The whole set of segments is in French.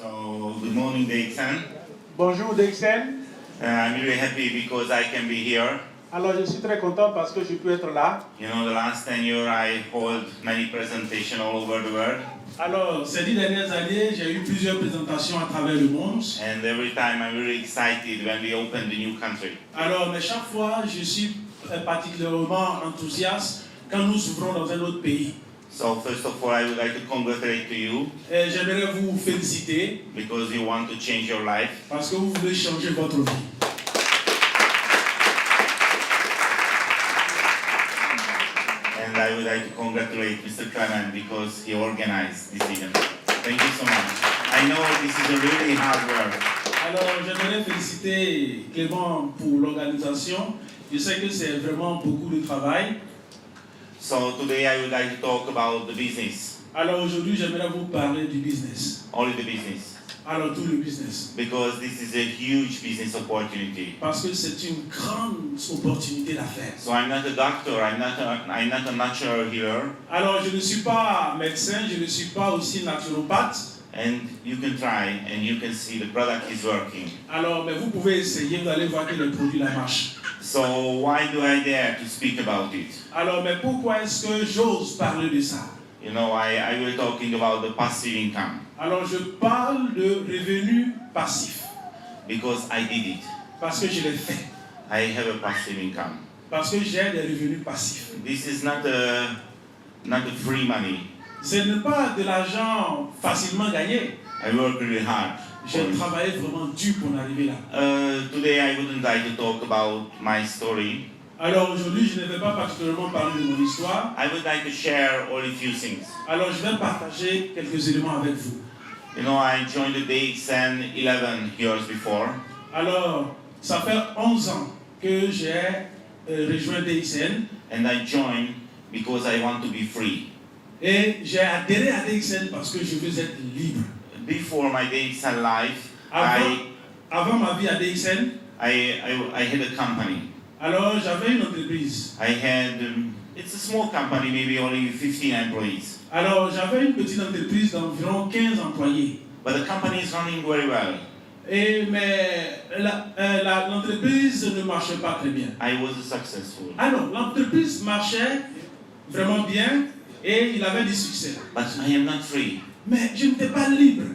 So, good morning, Dixon. Bonjour Dixon. I'm really happy because I can be here. Alors je suis très content parce que je peux être là. You know, the last 10 years I hold many presentations all over the world. Alors, ces 10 dernières années, j'ai eu plusieurs présentations à travers le monde. And every time I'm really excited when we open the new country. Alors, mais chaque fois, je suis particulièrement enthousiaste quand nous ouvrons dans un autre pays. So first of all, I would like to congratulate to you J'aimerais vous féliciter because you want to change your life. parce que vous voulez changer votre vie. And I would like to congratulate Mr. Clement because he organized this event. Thank you so much. I know this is a really hard work. Alors, j'aimerais féliciter Clément pour l'organisation. Je sais que c'est vraiment beaucoup de travail. So today I would like to talk about the business, Alors, aujourd'hui, j'aimerais vous parler du business. only the business, Alors, tout le business. because this is a huge business opportunity. Parce que c'est une grande opportunité d'affaires. So I'm not a doctor, I'm not a natural healer, Alors, je ne suis pas médecin, je ne suis pas aussi naturopathe. and you can try and you can see the product is working. Alors, mais vous pouvez essayer, vous allez voir que le produit la marche. So why do I dare to speak about it? Alors, mais pourquoi est-ce que j'ose parler de ça? You know, I was talking about the passive income Alors, je parle de revenus passifs because I did it. parce que je l'ai fait, I have a passive income. parce que j'ai des revenus passifs. This is not a free money. Ce n'est pas de l'argent facilement gagné. I work really hard. J'ai travaillé vraiment dur pour en arriver là. Today I wouldn't like to talk about my story. Alors, aujourd'hui, je ne vais pas particulièrement parler de mon histoire. I would like to share only a few things. Alors, je vais partager quelques éléments avec vous. You know, I joined the DXN 11 years before. Alors, ça fait 11 ans que j'ai rejoint DXN. And I joined because I want to be free. Et j'ai adhéré à DXN parce que je veux être libre. Before my DXN life, Avant ma vie à DXN, I had a company. alors j'avais une entreprise. I had, it's a small company, maybe only 15 employees. Alors j'avais une petite entreprise d'environ 15 employés. But the company is running very well. Mais l'entreprise ne marchait pas très bien. I was successful. Alors l'entreprise marchait vraiment bien et il avait du succès. But I am not free. Mais je n'étais pas libre.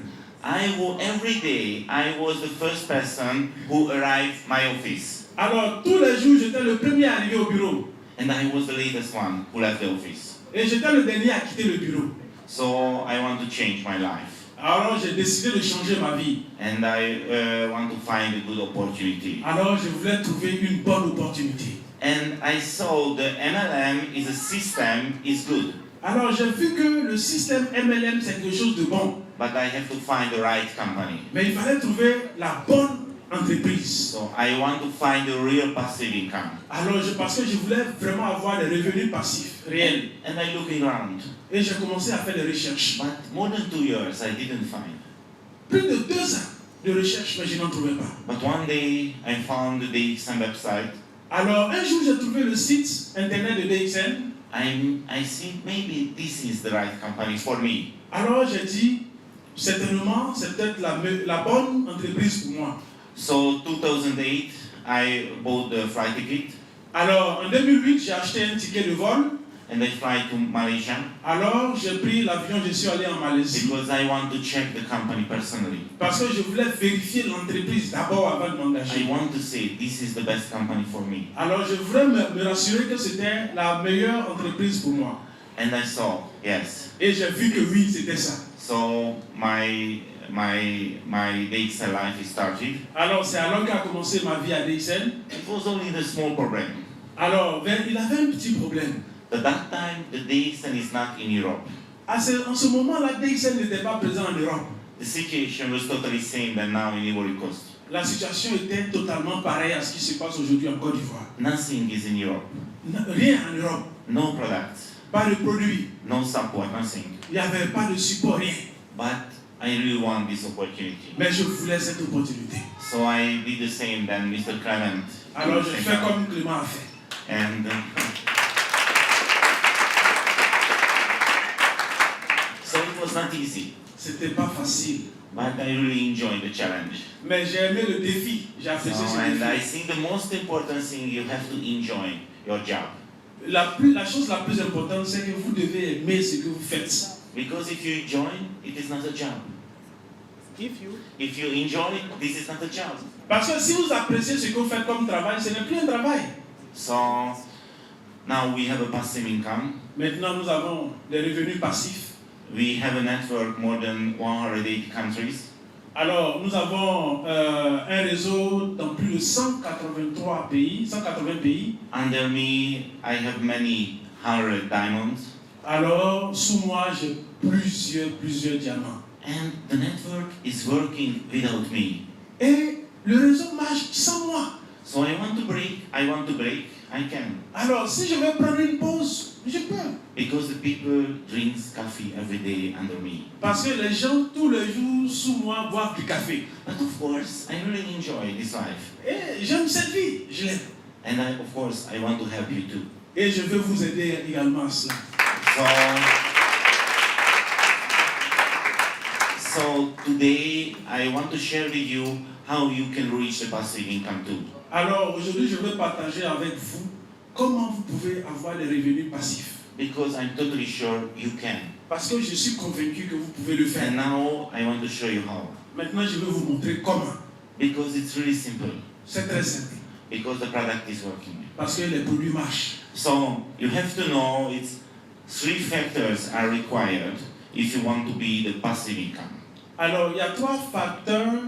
Every day, I was the first person who arrived my office. Alors tous les jours, j'étais le premier arrivé au bureau. And I was the latest one who left the office. Et j'étais le dernier à quitter le bureau. So I want to change my life. Alors j'ai décidé de changer ma vie. And I want to find a good opportunity. Alors je voulais trouver une bonne opportunité. And I saw the MLM is a system, is good. Alors j'ai vu que le système MLM c'est quelque chose de bon. But I have to find the right company. Mais il fallait trouver la bonne entreprise. So I want to find the real passive income. Alors parce que je voulais vraiment avoir des revenus passifs réels. And I looking around. Et j'ai commencé à faire des recherches. But more than 2 years, I didn't find. Plus de 2 ans de recherche, mais je n'en trouvais pas. But one day, I found the DXN website. Alors un jour j'ai trouvé le site internet de DXN. I think maybe this is the right company for me. Alors j'ai dit, certainement, c'est peut-être la bonne entreprise pour moi. So 2008, I bought the flight ticket. Alors en 2008, j'ai acheté un ticket de vol. And I fly to Malaysia. Alors j'ai pris l'avion, je suis allé en Malaisie. Because I want to check the company personally. Parce que je voulais vérifier l'entreprise d'abord avant de m'engager. I want to say this is the best company for me. Alors je voulais me rassurer que c'était la meilleure entreprise pour moi. And I saw, yes. Et j'ai vu que oui, c'était ça. So my DXN life started. Alors c'est alors qu'a commencé ma vie à DXN. It was only the small problem. Alors il avait un petit problème. At that time, the DXN is not in Europe. En ce moment-là, DXN n'était pas présent en Europe. The situation was totally same than now in Ivory Coast. La situation était totalement pareille à ce qui se passe aujourd'hui en Côte d'Ivoire. Nothing is in Europe. Rien en Europe. No products. Pas de produits. No support, nothing. Il n'y avait pas de support, rien. But I really want this opportunity. Mais je voulais cette opportunité. So I did the same than Mr. Clement. Alors je fais comme Clément a fait. And so it was not easy. C'était pas facile. but I really enjoy the challenge. Mais j'ai aimé le défi, j'ai apprécié ce And I défi. think the most important thing, you have to enjoy your job. La chose la plus importante, c'est que vous devez aimer ce que vous faites. Because if you enjoy, it is not a job. If you enjoy, this is not a job. Parce que si vous appréciez ce que vous faites comme travail, ce n'est plus un travail. So now we have a passive income. Maintenant, nous avons des revenus passifs. We have a network more than 180 countries. Alors, nous avons un réseau dans plus de 180 pays. Under me, I have many 100 diamonds. Alors, sous moi, j'ai plusieurs diamants. And the network is working without me. Et le réseau marche sans moi. So I want to break, I can. Alors, si je veux prendre une pause, je peux. Because the people drink coffee every day under me. Parce que les gens, tous les jours, sous moi, boivent du café. But of course, I really enjoy this life. Et j'aime cette vie, je l'aime. And of course, I want to help you too. Et je veux vous aider également à cela. So today, I want to share with you how you can reach the passive income too. Alors, aujourd'hui, je veux partager avec vous comment vous pouvez avoir des revenus passifs. Because I'm totally sure you can. Parce que je suis convaincu que vous pouvez le faire. And now I want to show you how. Maintenant, je vais vous montrer comment. Because it's really simple. C'est très simple. Because the product is working. Parce que les produits marchent. So you have to know it's 3 factors are required if you want to be the passive income. Alors, il y a 3 facteurs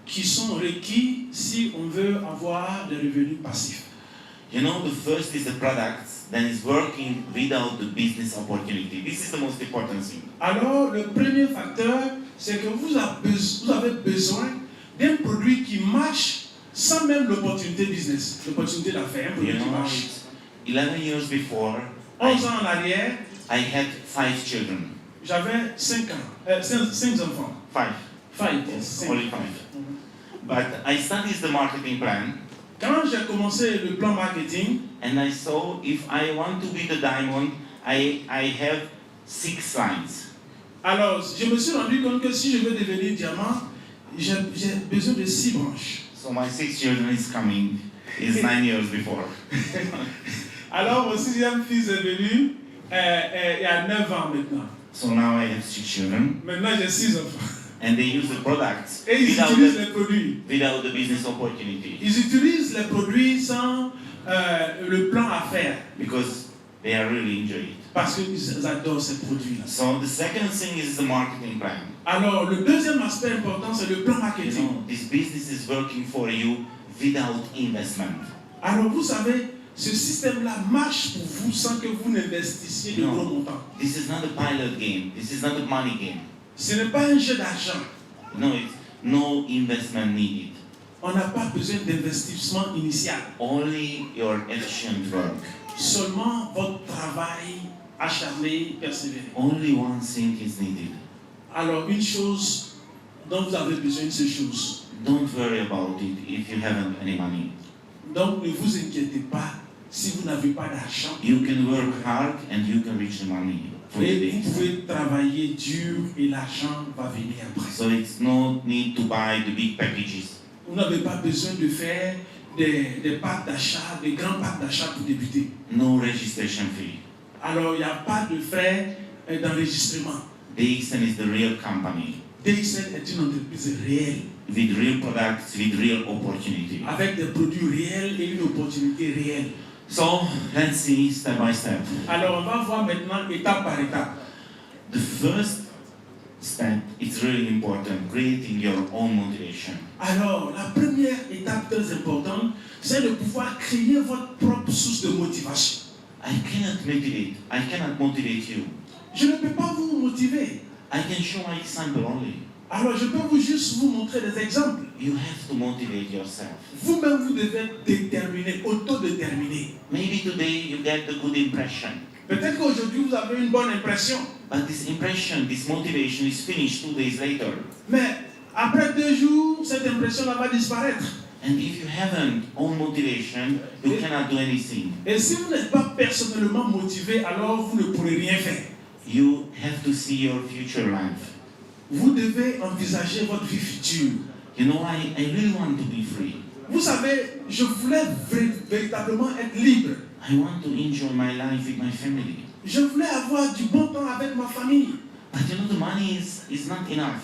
qui sont requis si on veut avoir des revenus passifs. You know, the first is the product that is working without the business opportunity. This is the most important thing. Alors, le premier facteur, c'est que vous avez besoin d'un produit qui marche sans même l'opportunité business, l'opportunité d'affaires, un produit You qui know, marche. 11 years before, 11 ans en arrière, I had 5 children. j'avais 5 enfants. 5. 5, yes. Only 5. But I studied the marketing plan. Quand j'ai commencé le plan marketing, And I saw if I want to be the diamond, I have 6 lines. alors je me suis rendu compte que si je veux devenir diamant, j'ai besoin de 6 branches. So my 6th children is coming, is 9 years before. Alors mon 6e fils est venu il y a 9 ans maintenant. So now I have 6 children, Maintenant j'ai 6 enfants. and they use the products Et ils utilisent les produits. without the business opportunity. Ils utilisent les produits sans le plan à faire. Because they are really enjoy it. Parce qu'ils adorent ces produits-là. So the second thing is the marketing plan. Alors le deuxième aspect important, c'est le plan You marketing. know, this business is working for you without investment. Alors vous savez, ce système-là marche pour vous sans que vous n'investissiez de Non. gros montants. This is not a pilot game. This is not a money game. Ce n'est pas un jeu d'argent. No, it's no investment needed. On n'a pas besoin d'investissement initial. Only your efficient work. Seulement votre travail acharné, persévéré. Only one thing is needed. Alors une chose dont vous avez besoin de ces choses. Don't worry about it if you haven't any money. Donc ne vous inquiétez pas si vous n'avez pas d'argent. You can work hard and you can reach the money for the Et day. vous pouvez travailler dur et l'argent va venir après. So it's no need to buy the big packages. Vous n'avez pas besoin de faire des packs d'achat, des grands packs d'achat pour débuter. No registration fee. Alors il n'y a pas de frais d'enregistrement. DXN is the real company DXN est une entreprise réelle, with real products, with real opportunity. avec des produits réels et une opportunité réelle. So let's see step by step. Alors on va voir maintenant étape par étape. The first step is really important, creating your own motivation. Alors la première étape très importante, c'est de pouvoir créer votre propre source de motivation. I cannot motivate you. Je ne peux pas vous motiver. I can show my example only. Alors je peux vous juste vous montrer des exemples. You have to motivate yourself. Vous-même, vous devez être déterminé, autodéterminé. Maybe today you get the good impression, Peut-être qu'aujourd'hui, vous avez une bonne impression. but this impression, this motivation is finished 2 days later. Mais après 2 jours, cette impression-là va disparaître. And if you haven't own motivation, you cannot do anything. Et si vous n'êtes pas personnellement motivé, alors vous ne pourrez rien faire. You have to see your future life. vous devez envisager votre vie future. You know, I really want to be free. Vous savez, je voulais véritablement être libre. I want to enjoy my life with my family. Je voulais avoir du bon temps avec ma famille. But you know, the money is not enough.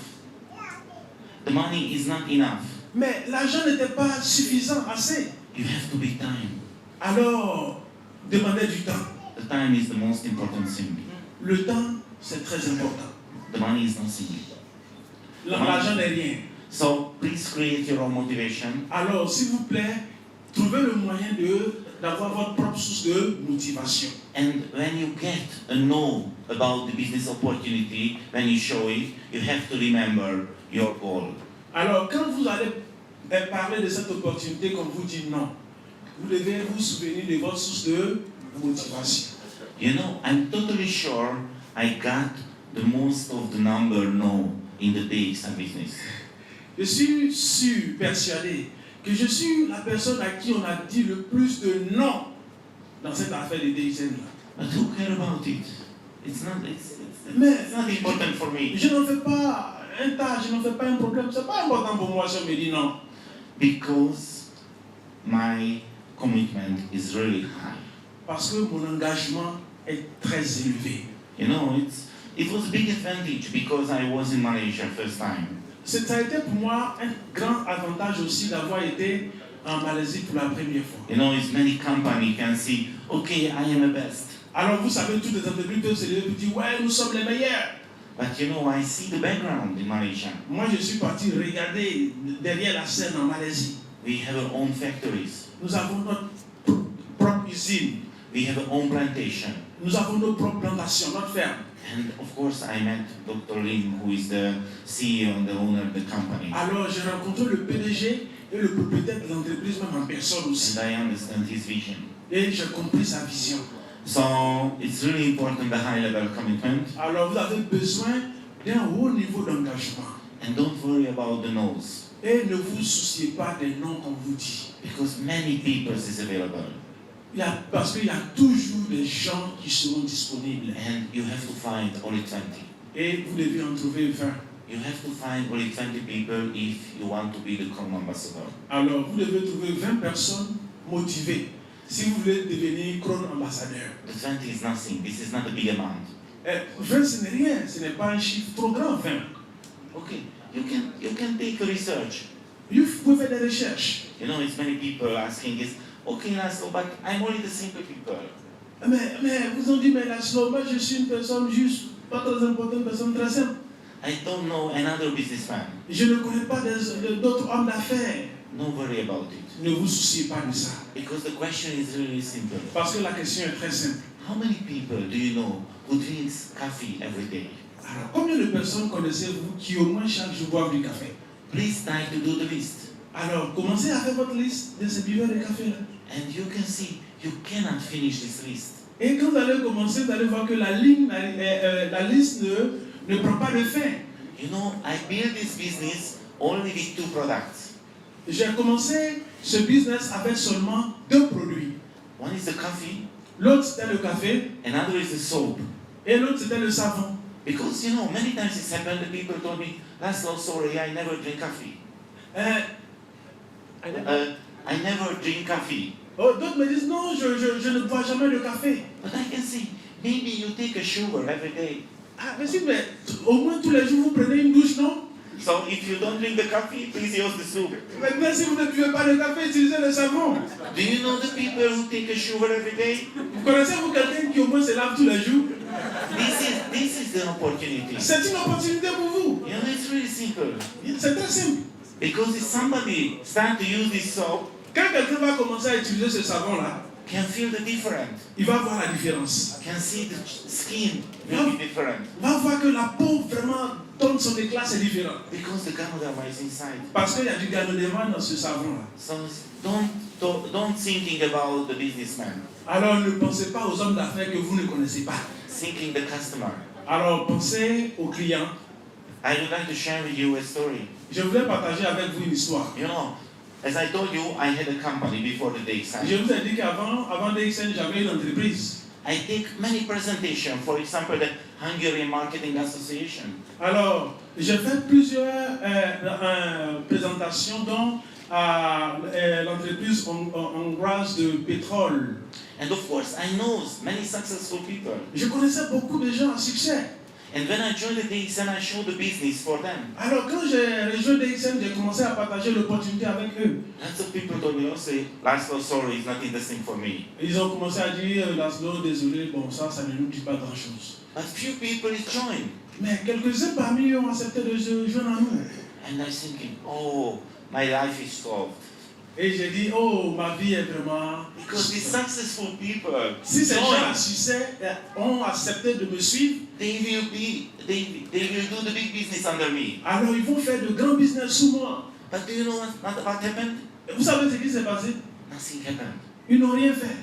The money is not enough. Mais l'argent n'était pas suffisant, assez. You have to be time. Alors, demandez du temps. The time is the most important thing. Le temps, c'est très important. The money is nothing. L'argent n'est rien. So please create your own motivation. Alors, s'il vous plaît, trouvez le moyen d'avoir votre propre source de motivation. And when you get a know about the business opportunity, when you show it, you have to remember your goal. Alors, quand vous allez parler de cette opportunité, qu'on vous dit non, vous devez vous souvenir de votre source de motivation. You know, I'm totally sure I got the most of the number no in the DXN business. Je suis sûr, persuadé, que je suis la personne à qui on a dit le plus de non dans cette affaire de DXN là. But who care about it? It's not important for me. Je n'en fais pas un tas, je n'en fais pas un problème. C'est pas important pour moi si on me dit non. Because my commitment is really high. Parce que mon engagement est très élevé. You know, it was a big advantage because I was in Malaysia first time. Ça a été pour moi un grand avantage aussi d'avoir été en Malaisie pour la première fois. You know, it's many companies can see, okay, I am the best. Alors vous savez, toutes les entreprises peuvent se lever et dire, ouais, nous sommes les meilleurs. But you know, I see the background in Malaysia. Moi, je suis parti regarder derrière la scène en Malaisie. We have our own factories. Nous avons notre propre usine. We have our own plantation. Nous avons nos propres plantations, notre ferme. And of course, I met Dr. Lim, who is the CEO and the owner of the company. Alors, j'ai rencontré le PDG et le propriétaire de l'entreprise, même en personne aussi. And I understand his vision. Et j'ai compris sa vision. So it's really important, the high level commitment. Alors, vous avez besoin d'un haut niveau d'engagement. And don't worry about the no's. Et ne vous souciez pas des noms qu'on vous dit. Because many people is available. Parce qu'il y a toujours des gens qui seront disponibles. And you have to find only 20. Et vous devez en trouver 20. You have to find only 20 people if you want to be the Chrome ambassador. Alors, vous devez trouver 20 personnes motivées si vous voulez devenir Crown ambassadeur. The 20 is nothing. This is not a big amount. 20, ce n'est rien. Ce n'est pas un chiffre trop grand, 20. Okay, you can take a research. Vous pouvez faire des recherches. You know, it's many people asking is, okay, Laszlo, but I'm only the simple people. Mais vous ont dit, mais Laszlo, moi je suis une personne juste, pas très importante, une personne très simple. I don't know another businessman. Je ne connais pas d'autres hommes d'affaires. No worry about it. Ne vous souciez pas de ça. Because the question is really simple. Parce que la question est très simple. How many people do you know who drinks coffee every day? Alors, combien de personnes connaissez-vous qui au moins chaque jour boivent du café? Please try to do the list. Alors, commencez à faire votre liste de ces buveurs de café-là. And you can see, you cannot finish this list. Et quand vous allez commencer, vous allez voir que la liste ne prend pas de fin. You know, I built this business only with 2 products. J'ai commencé ce business avec seulement 2 produits. One is the coffee, L'autre, c'était le café, another is the soap. et l'autre, c'était le savon. Because, you know, many times it's happened that people told me, Laszlo, sorry, I never drink coffee. I never drink coffee. Oh, d'autres me disent, non, je ne bois jamais de café. But I can see, maybe you take a shower every day. Ah, mais si, mais au moins tous les jours, vous prenez une douche, non? So if you don't drink the coffee, please use the soup. Maintenant, si vous ne buvez pas de café, utilisez le savon. Do you know the people who take a shower every day? Vous connaissez-vous quelqu'un qui au moins se lave tous les jours? This is the opportunity. C'est une opportunité pour vous. You know, it's really simple. C'est très simple. Because if somebody start to use this soap, Quand quelqu'un va commencer à utiliser ce savon-là, can feel the difference. il va voir la différence. Can see the skin will be different. Il va voir que la peau vraiment donne son éclat, c'est différent. Because the ganoderma is inside. Parce qu'il y a du ganoderma dans ce savon-là. So don't thinking about the businessman. Alors ne pensez pas aux hommes d'affaires que vous ne connaissez pas. Thinking the customer. Alors pensez aux clients. I would like to share with you a story. Je voulais partager avec vous une histoire. You know, as I told you, I had a company before the DXN. Je vous ai dit qu'avant DXN, j'avais une entreprise. I take many presentations, for example, that Hungarian Marketing Association. Alors, j'ai fait plusieurs présentations dans l'entreprise hongroise de pétrole. And of course, I know many successful people. Je connaissais beaucoup de gens à succès. And when I joined the DXN, I showed the business for them. Alors, quand j'ai rejoint DXN, j'ai commencé à partager l'opportunité avec eux. Lots of people told me, say, Laszlo, sorry, it's not interesting for me. Ils ont commencé à dire, Laszlo, désolé, bon, ça ne nous dit pas grand-chose. But few people joined. Mais quelques-uns parmi eux ont accepté de se joindre à nous. And I was thinking, oh, my life is solved. Et j'ai dit, oh, ma vie est vraiment... Because these successful people Si ces gens à joined, succès ont accepté de me suivre, they will do the big business under me. alors ils vont faire de grands business sous moi. But do you know what happened? Et vous savez ce qui s'est passé? Nothing happened. Ils n'ont rien fait.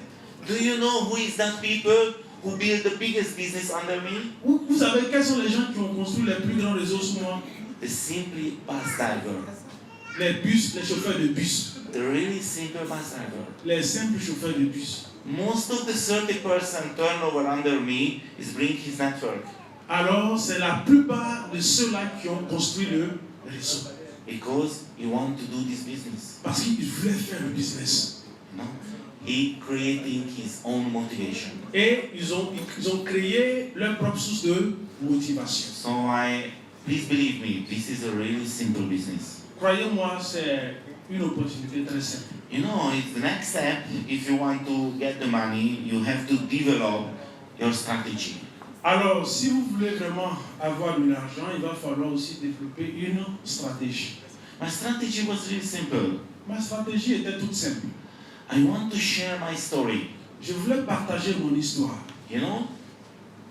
Do you know who is that people who build the biggest business under me? Vous savez quels sont les gens qui ont construit les plus grands réseaux sous moi? The simply bus driver. Les bus, les chauffeurs de bus. The really simple bus driver. Les simples chauffeurs de bus. Most of the 30% turnover under me is bring his network. Alors, c'est la plupart de ceux-là qui ont construit le réseau. Because he want to do this business. Parce qu'ils voulaient faire le business. No? He creating his own motivation. Et ils ont créé leur propre source de motivation. So please believe me, this is a really simple business. Croyez-moi, c'est une opportunité très simple. You know, it's the next step. If you want to get the money, you have to develop your strategy. Alors, si vous voulez vraiment avoir de l'argent, il va falloir aussi développer une stratégie. My strategy was really simple. Ma stratégie était toute simple. I want to share my story. Je voulais partager mon histoire. You know,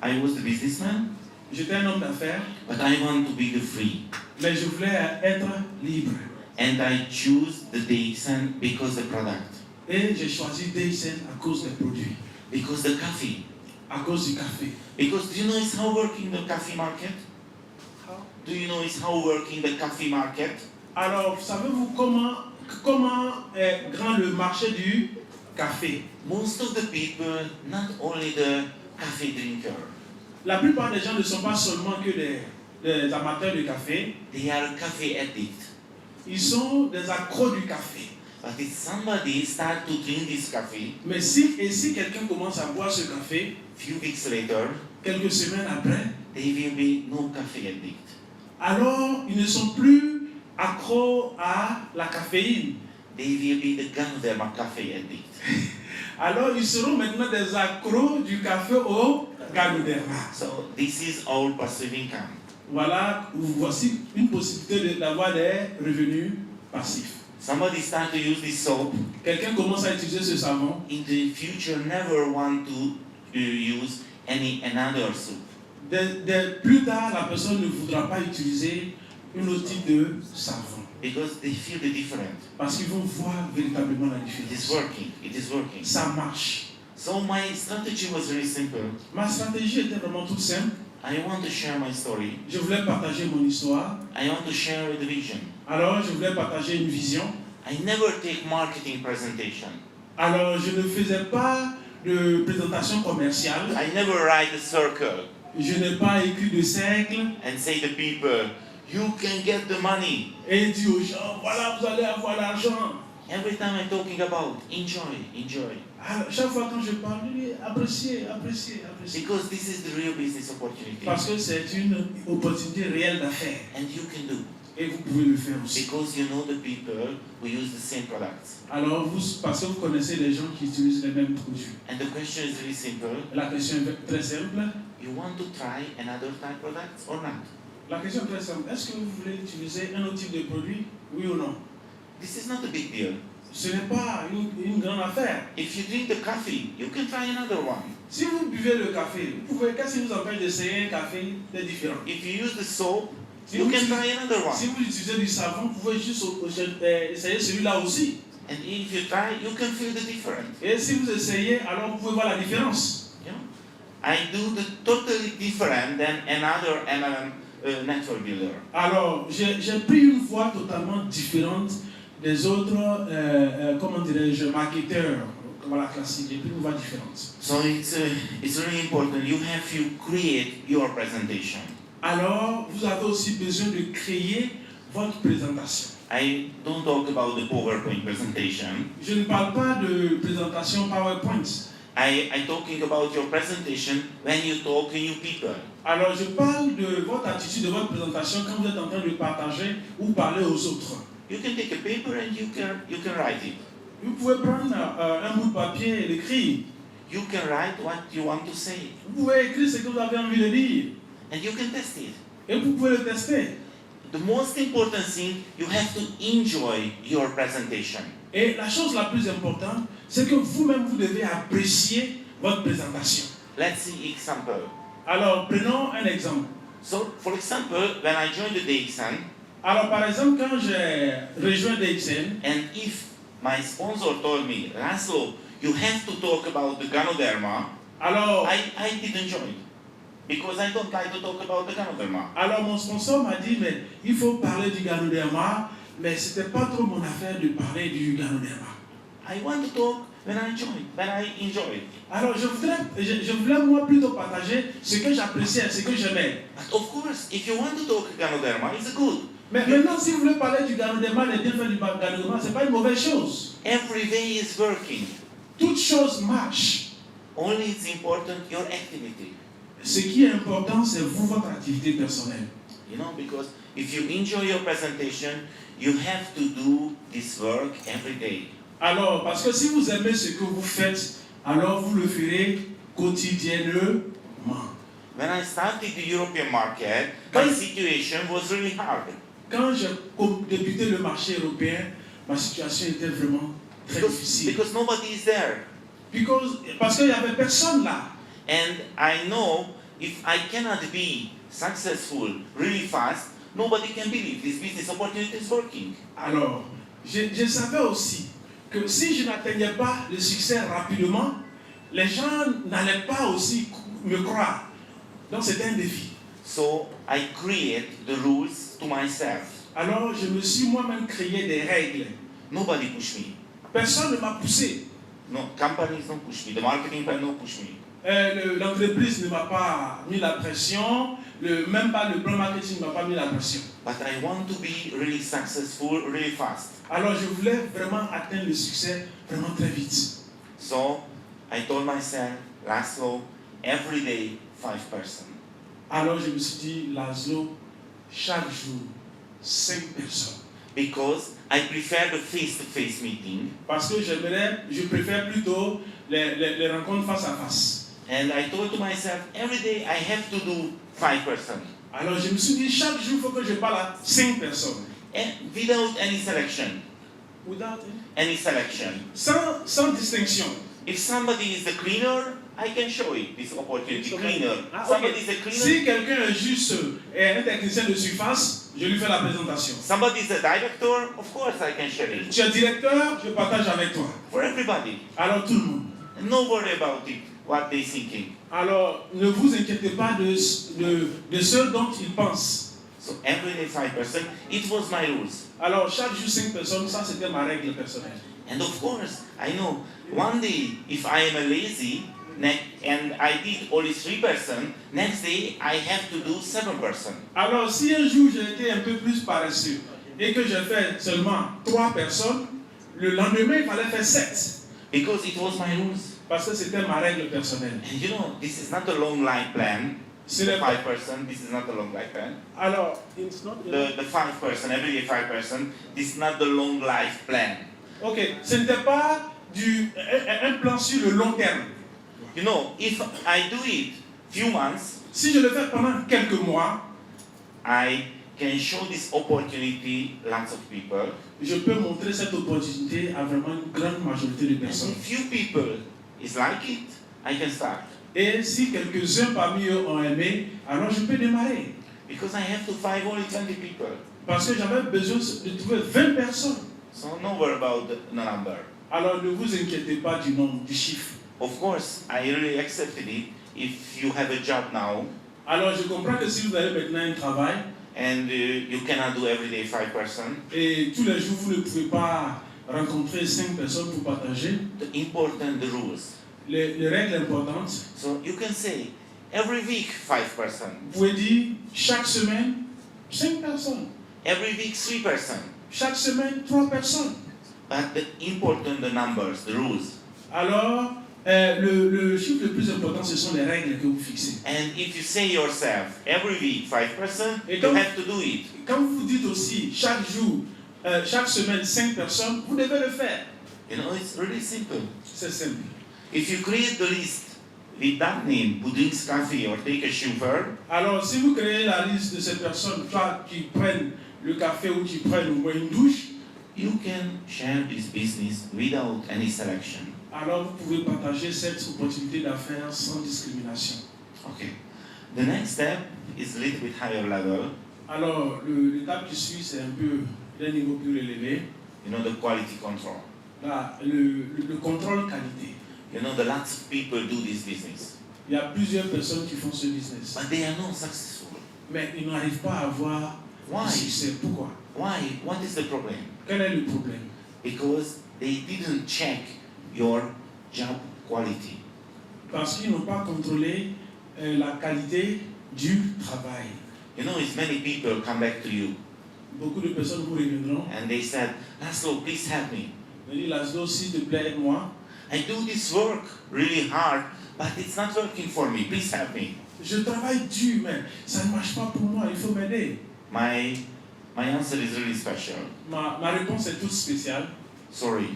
I was the businessman, J'étais un homme d'affaires, but I want to be the free. mais je voulais être libre. And I choose the DXN because the product, Et j'ai choisi DXN à cause des produits, because the coffee. à cause du café. Because do you know it's how working the coffee market? Do you know it's how working the coffee market? Alors, savez-vous comment est grand le marché du café? Most of the people, not only the coffee drinker, La plupart des gens ne sont pas seulement que des amateurs de café, they are coffee addicts. ils sont des accros du café. But if somebody start to drink this coffee, Mais si quelqu'un commence à boire ce café, few weeks later, quelques semaines après, they will be no coffee addict. alors ils ne sont plus accros à la caféine. They will be the Ganoderma coffee addict. Alors ils seront maintenant des accros du café au Ganoderma. So this is our passive income. Voilà, voici une possibilité d'avoir des revenus passifs. Somebody start to use this soap. Quelqu'un commence à utiliser ce savon. In the future, never want to use another soap. Plus tard, la personne ne voudra pas utiliser un autre type de savon. Because they feel the difference. Parce qu'ils vont voir véritablement la It is différence. working. It is working. Ça marche. So my strategy was very simple. Ma stratégie était vraiment toute simple. I want to share my story. Je voulais partager mon histoire. I want to share the vision. Alors, je voulais partager une vision. I never take marketing presentation. Alors, je ne faisais pas de présentation commerciale. I never write a circle Je n'ai pas écrit de cercle and say to people, you can get the money. et dit aux gens, voilà, vous allez avoir l'argent. Every time I'm talking about enjoy, enjoy. Alors, chaque fois quand je parle, je dis, appréciez, appréciez, appréciez. Because this is the real business opportunity. Parce que c'est une opportunité réelle d'affaires. And you can do. Et vous pouvez le faire aussi. Because you know the people who use the same products. Alors, parce que vous connaissez les gens qui utilisent les mêmes produits. And the question is really simple. La question est très simple. You want to try another type of products or not? La question est très simple. Est-ce que vous voulez utiliser un autre type de produit? Oui ou non? This is not a big deal. Ce n'est pas une grande affaire. If you drink the coffee, you can try another one. Si vous buvez le café, qu'est-ce qui vous empêche d'essayer un café de différent? If you use the soap, Si you vous, can utilisez, try another one. si vous utilisez du savon, vous pouvez juste essayer celui-là aussi. And if you try, you can feel the difference. Et si vous essayez, alors vous pouvez voir la différence. You know? I do the totally different than another network builder. Alors, j'ai pris une voie totalement différente des autres, comment dirais-je, marketeurs, voilà, classique, et puis une voix différente. So it's really important. You have to create your presentation. Alors, vous avez aussi besoin de créer votre présentation. I don't talk about the PowerPoint presentation. Je ne parle pas de présentation PowerPoint. I talking about your presentation when you talk to new people. Alors, je parle de votre attitude, de votre présentation quand vous êtes en train de partager ou parler aux autres. You can take a paper and you can write it. Vous pouvez prendre un bout de papier et l'écrire. You can write what you want to say, Vous pouvez écrire ce que vous avez envie de dire. and you can test it. Et vous pouvez le tester. The most important thing, you have to enjoy your presentation. Et la chose la plus importante, c'est que vous-même, vous devez apprécier votre présentation. Let's see example. Alors, prenons un exemple. So, for example, when I joined the DXN, Alors, par exemple, quand j'ai rejoint DXN, and if my sponsor told me, Laszlo, you have to talk about the Ganoderma, alors, I didn't join. Because I don't like to talk about the Ganoderma. alors mon sponsor m'a dit, mais il faut parler du Ganoderma, mais c'était pas trop mon affaire de parler du Ganoderma. I want to talk when I join, when I enjoy. Alors, je voulais moi plutôt partager ce que j'appréciais, ce que j'aimais. But of course, if you want to talk Ganoderma, it's good. Mais maintenant, si vous voulez parler du Ganoderma, les bienfaits du Ganoderma, c'est pas une mauvaise chose. Every day is working. Toute chose marche. Only it's important your activity. Ce qui est important, c'est vous, votre activité personnelle. You know, because if you enjoy your presentation, you have to do this work every day. Alors, parce que si vous aimez ce que vous faites, alors vous le ferez quotidiennement. When I started the European market, my situation was really hard. Quand j'ai débuté le marché européen, ma situation était vraiment très difficile. Because nobody is there. Parce qu'il n'y avait personne là. And I know if I cannot be successful really fast, nobody can believe this business opportunity is working. Alors, je savais aussi que si je n'atteignais pas le succès rapidement, les gens n'allaient pas aussi me croire. Donc c'était un défi. So I create the rules to myself. Alors je me suis moi-même créé des règles. Nobody push me. Personne ne m'a poussé. No, companies don't push me. The marketing plan don't push me. L'entreprise ne m'a pas mis la pression, même pas le plan marketing ne m'a pas mis la pression. But I want to be really successful really fast. Alors je voulais vraiment atteindre le succès vraiment très vite. So I told myself, Laszlo, every day 5%. Alors je me suis dit, Laszlo, chaque jour, 5 personnes. Because I prefer the face-to-face meeting. Parce que je préfère plutôt les rencontres face à face. And I told to myself, every day I have to do 5%. Alors je me suis dit, chaque jour, il faut que je parle à 5 personnes. And without any selection. Without Any selection. sans distinction. If somebody is the cleaner, I can show it, this opportunity. Cleaner. Somebody is a cleaner. Si quelqu'un est juste un technicien de surface, je lui fais la présentation. Somebody is a director, of course I can share it. Tu es directeur, je partage avec toi. For everybody. Alors tout le monde. No worry about it, what they thinking. Alors ne vous inquiétez pas de ce dont ils pensent. So every day 5%, it was my rules. Alors chaque jour 5 personnes, ça c'était ma règle personnelle. And of course, I know, one day, if I am a lazy, and I did only 3%, next day I have to do 7%. Alors si un jour j'ai été un peu plus paresseux et que j'ai fait seulement 3 personnes, le lendemain il fallait faire 7. Because it was my rules. Parce que c'était ma règle personnelle. And you know, this is not a long life plan. C'est The le 5%, this is not a long life plan. Alors, it's not The 5%, every day 5%, this is not the long life plan. Ok, ce n'était pas un plan sur le long terme. You know, if I do it few months, Si je le fais pendant quelques mois, I can show this opportunity lots of people. je peux montrer cette opportunité à vraiment une grande majorité de And personnes. if few people is like it, I can start. Et si quelques-uns parmi eux ont aimé, alors je peux démarrer. Because I have to find only 20 people. Parce que j'avais besoin de trouver 20 personnes. So no worry about the number. Alors ne vous inquiétez pas du nombre, du chiffre. Of course, I really accepted it. If you have a job now, Alors je comprends que si vous avez maintenant un travail, and you cannot do every day 5%, et tous les jours vous ne pouvez pas rencontrer 5 personnes pour partager the important rules. les règles importantes. So you can say every week 5%, Vous pouvez dire chaque semaine 5 personnes, every week 3%. chaque semaine 3 personnes. But the important the numbers, the rules. Alors, le chiffre le plus important, ce sont les règles que vous fixez. And if you say yourself every week 5%, Et you donc- have to do it. Quand vous dites aussi chaque jour, chaque semaine 5 personnes, vous devez le faire. You know, it's really simple. C'est simple. If you create the list with that name, who drinks coffee or take a chauffeur, Alors, si vous créez la liste de ces personnes, soit qui prennent le café ou qui prennent au moins une douche, you can share this business without any selection. alors vous pouvez partager cette opportunité d'affaires sans discrimination. Okay. The next step is a little bit higher level. Alors, l'étape qui suit, c'est un peu d'un niveau plus élevé. You know, the quality control. Là, le contrôle qualité. You know, the lots of people do this business, Il y a plusieurs personnes qui font ce business, but they are not successful. mais ils n'arrivent pas à avoir Why? du succès. Pourquoi? Why? What is the problem? Quel est le problème? Because they didn't check your job quality. Parce qu'ils n'ont pas contrôlé la qualité du travail. You know, it's many people come back to you Beaucoup de personnes vous reviendront and they said, Laszlo, please help me. et disent, Laszlo, s'il te plaît, aide-moi. I do this work really hard, but it's not working for me. Please help me. Je travaille dur, mais ça ne marche pas pour moi, il faut m'aider. My answer is really special. Ma réponse est toute spéciale. Sorry,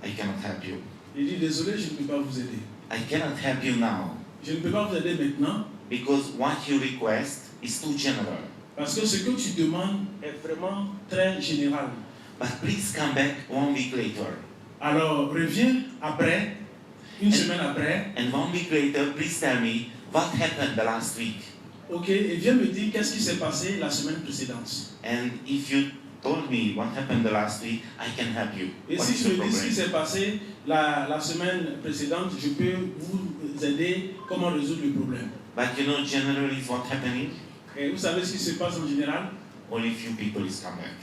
I cannot help you. Il dit, désolé, je ne peux pas vous aider. I cannot help you now Je ne peux pas vous aider maintenant because what you request is too general. parce que ce que tu demandes est vraiment très général. But please come back 1 week later. Alors, reviens après, une semaine après, And 1 week later, please tell me what happened the last week. ok, et viens me dire qu'est-ce qui s'est passé la semaine précédente. And if you told me what happened the last week, I can help you. Et What si is tu the me dis ce qui problem? s'est passé la semaine précédente, je peux vous aider comment résoudre le problème. But you know, generally, is what happening? Et vous savez ce qui se passe en général? Only few people is come back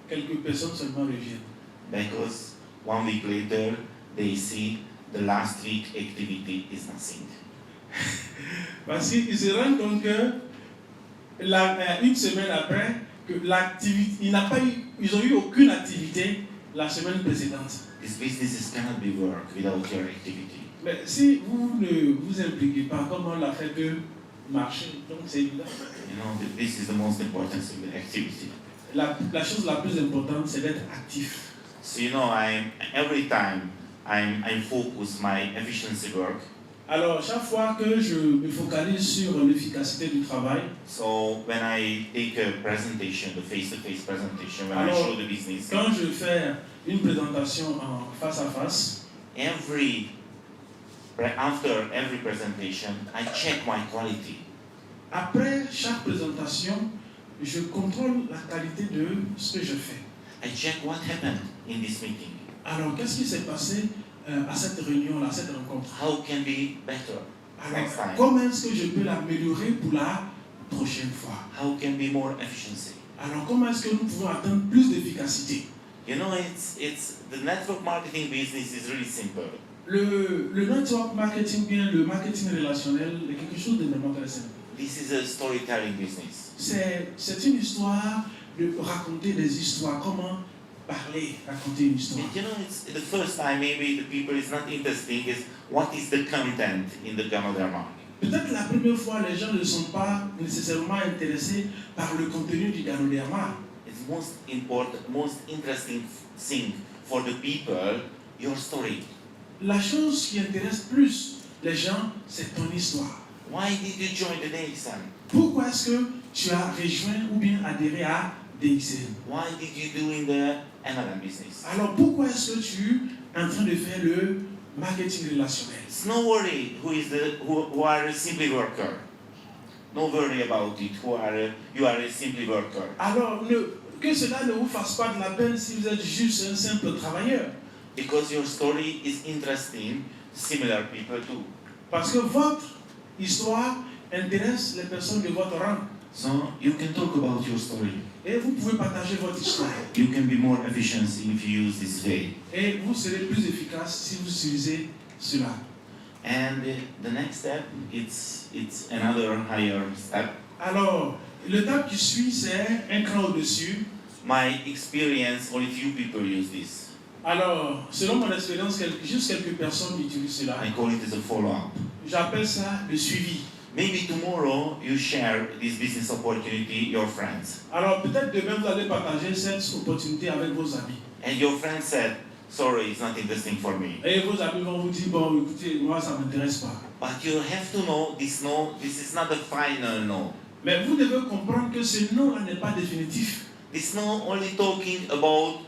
Quelques personnes seulement reviennent. because 1 week later they see the last week activity is nothing. Parce qu'ils se rendent compte que une semaine après, que l'activité, ils ont eu aucune activité la semaine précédente. These businesses cannot be work without your activity. Mais si vous ne vous impliquez pas, comment la fait que marcher? Donc c'est évident. You know, this is the most important thing, the activity. La chose la plus importante, c'est d'être actif. So you know, every time I focus my efficiency work. Alors, chaque fois que je me focalise sur l'efficacité du travail, So when I take a presentation, the face-to-face presentation, when I Alors, show the business, quand je fais une présentation en face à face, after every presentation, I check my quality. après chaque présentation, je contrôle la qualité de ce que je fais. I check what happened in this meeting. Alors, qu'est-ce qui s'est passé à cette réunion, à cette rencontre? How can be better next Alors, time? comment est-ce que je peux l'améliorer pour la prochaine fois? How can be more efficiency? Alors, comment est-ce que nous pouvons atteindre plus d'efficacité? You know, it's the network marketing business is really simple. Le network marketing, bien le marketing relationnel, est quelque chose de vraiment très simple. This is a storytelling business. C'est une histoire de raconter des histoires. Comment parler, raconter une histoire. And you know, it's the first time maybe the people is not interesting is what is the content in the Ganoderma. Peut-être la première fois, les gens ne sont pas nécessairement intéressés par le contenu du Ganoderma. It's most important, most interesting thing for the people, your story. La chose qui intéresse plus les gens, c'est ton histoire. Why did you join the DXN? Pourquoi est-ce que tu as rejoint ou bien adhéré à DXN? Why did you do in the MLM business? Alors pourquoi est-ce que tu es en train de faire le marketing relationnel? It's no worry who are a simply worker. No worry about it. You are a simply worker. Alors que cela ne vous fasse pas de la peine si vous êtes juste un simple travailleur. Because your story is interesting, similar people too. Parce que votre histoire intéresse les personnes de votre rang. So you can talk about your story. Et vous pouvez partager votre histoire. You can be more efficient if you use this way. Et vous serez plus efficace si vous utilisez cela. And the next step, it's another higher step. Alors, l'étape qui suit, c'est un cran au-dessus. My experience, only few people use this. Alors, selon mon expérience, juste quelques personnes utilisent cela. I call it as a follow-up. J'appelle ça le suivi. Maybe tomorrow you share this business opportunity your friends. Alors, peut-être demain, vous allez partager cette opportunité avec vos amis. And your friend said, sorry, it's not interesting for me. Et vos amis vont vous dire, bon, écoutez, moi, ça ne m'intéresse pas. But you have to know this no, this is not the final no. Mais vous devez comprendre que ce non-là n'est pas définitif. This no only talking about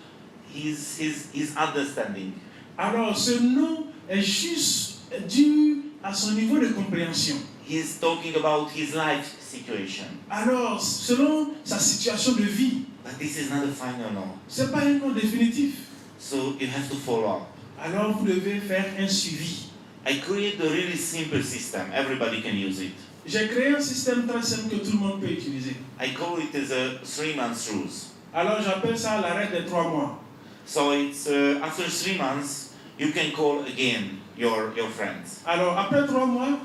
his understanding. Alors, ce non est juste dû à son niveau de compréhension. He's talking about his life situation. Alors, selon sa situation de vie, But this is not the final no. ce n'est pas un non définitif. So you have to follow up. Alors, vous devez faire un suivi. I create a really simple system. Everybody can use it. J'ai créé un système très simple que tout le monde peut utiliser. I call it as a 3-month rules. Alors, j'appelle ça la règle des 3 mois. So it's after 3 months, you can call again your friends. Alors, après 3 mois,